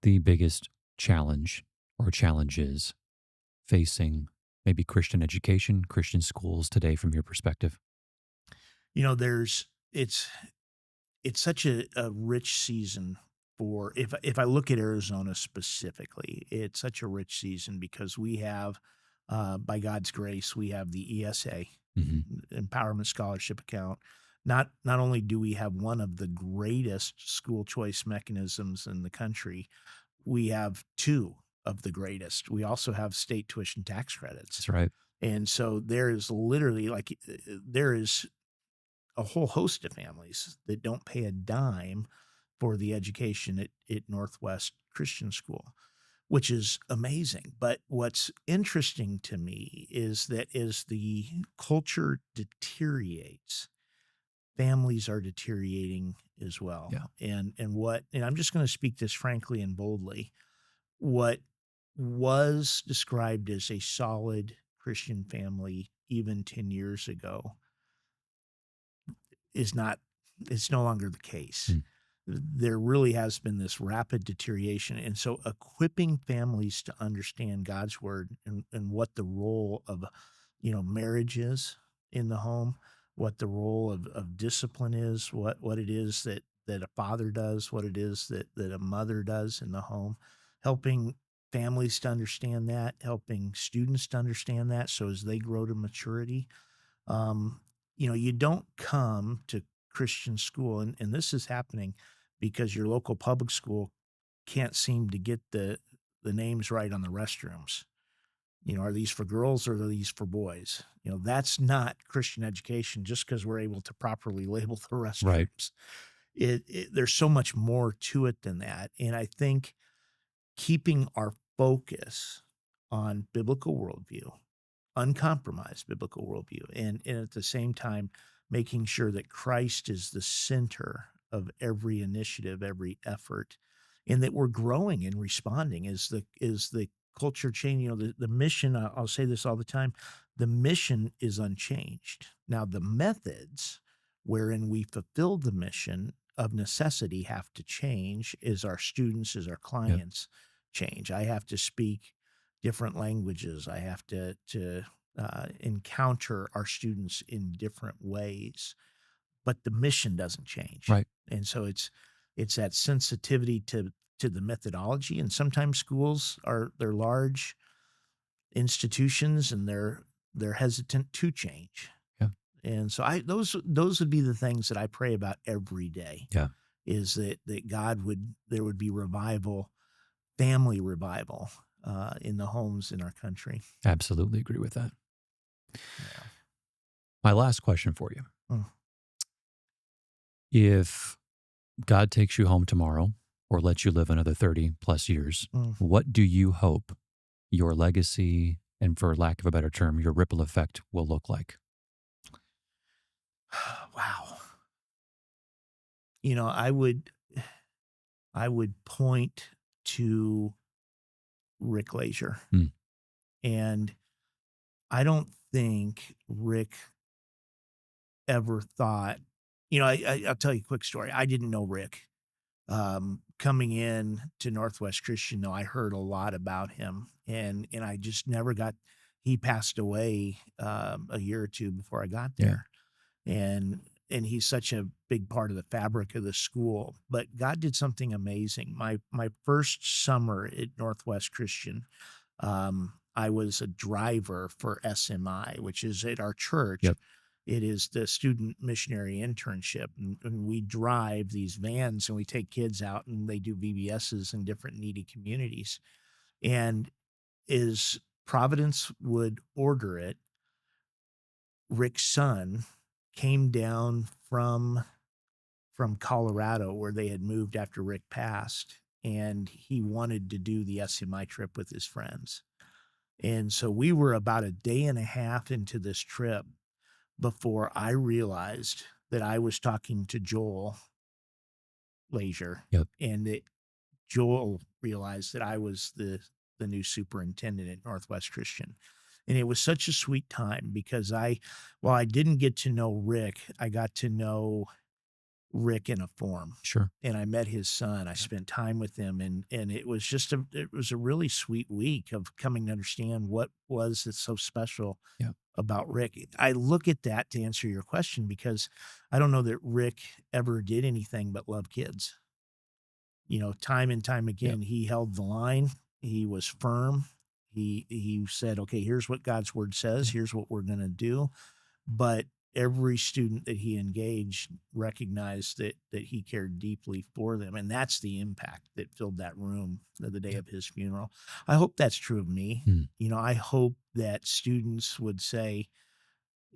the biggest challenge or challenges facing maybe Christian education, Christian schools today from your perspective? You know, it's such a rich season for, if I look at Arizona specifically, it's such a rich season because we have, by God's grace, we have the ESA, Hmm. Empowerment Scholarship Account. Not only do we have one of the greatest school choice mechanisms in the country, we have two of the greatest. We also have state tuition tax credits. That's right. And so there is literally like there is a whole host of families that don't pay a dime for the education at Northwest Christian School, which is amazing. But what's interesting to me is that as the culture deteriorates, families are deteriorating as well. Yeah. And I'm just going to speak this frankly and boldly. What was described as a solid Christian family even 10 years ago is not, it's no longer the case. Mm. There really has been this rapid deterioration. And so equipping families to understand God's word and what the role of, marriage is in the home, what the role of discipline is, what it is that a father does, what it is that a mother does in the home, helping families to understand that, helping students to understand that. So as they grow to maturity, um, you don't come to Christian school, and this is happening because your local public school can't seem to get the names right on the restrooms. Are these for girls or are these for boys? That's not Christian education just because we're able to properly label the Right. restrooms. There's so much more to it than that. And I think keeping our focus on biblical worldview, uncompromised biblical worldview, and at the same time, making sure that Christ is the center of every initiative, every effort, and that we're growing and responding is the culture change. The mission, I'll say this all the time, the mission is unchanged. Now, the methods wherein we fulfill the mission of necessity have to change as our students, as our Yep. clients change. I have to speak different languages. I have to encounter our students in different ways, but the mission doesn't change. Right. And so it's that sensitivity to the methodology. And sometimes schools they're large institutions and they're hesitant to change. Yeah. And so those would be the things that I pray about every day. Yeah. Is that there would be revival, family revival, in the homes in our country. Absolutely agree with that. Yeah. My last question for you. Mm. If God takes you home tomorrow or lets you live another 30 plus years, Mm. what do you hope your legacy and, for lack of a better term, your ripple effect will look like? Wow. I would point to Rick Lazier. Mm. And I don't think Rick ever thought, I'll tell you a quick story. I didn't know Rick. Coming in to Northwest Christian, though, I heard a lot about him, and I just never got. He passed away a year or two before I got Yeah. there, and he's such a big part of the fabric of the school. But God did something amazing. My first summer at Northwest Christian, I was a driver for SMI, which is at our church. Yep. It is the student missionary internship. And we drive these vans and we take kids out and they do VBSs in different needy communities. And as Providence would order it, Rick's son came down from Colorado, where they had moved after Rick passed, and he wanted to do the SMI trip with his friends. And so we were about a day and a half into this trip before I realized that I was talking to Joel Lazier. Yep. And that Joel realized that I was the new superintendent at Northwest Christian. And it was such a sweet time because while I didn't get to know Rick, I got to know Rick in a form. Sure. And I met his son. I spent time with him, and it was just it was a really sweet week of coming to understand what was it so special Yeah. about Rick. I look at that to answer your question because I don't know that Rick ever did anything but love kids. Time and time again, he held the line. He was firm. He said, okay, here's what God's word says. Here's what we're going to do. But every student that he engaged recognized that he cared deeply for them. And that's the impact that filled that room the day of his funeral. I hope that's true of me. I hope that students would say,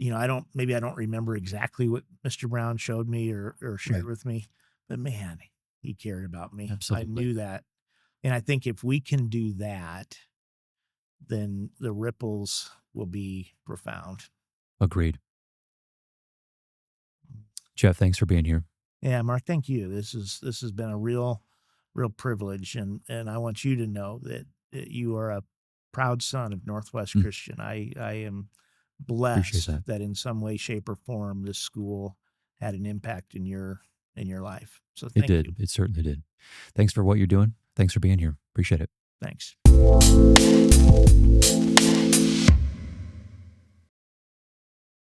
I don't remember exactly what Mr. Brown showed me or shared with me, but man, he cared about me. Absolutely. I knew that. And I think if we can do that, then the ripples will be profound. Agreed. Geoff, thanks for being here. Yeah, Mark, thank you. This has been a real privilege, and I want you to know that you are a proud son of Northwest Christian. I am blessed that in some way, shape, or form this school had an impact in your life. So thank you. It certainly did. Thanks for what you're doing. Thanks for being here. Appreciate it. Thanks.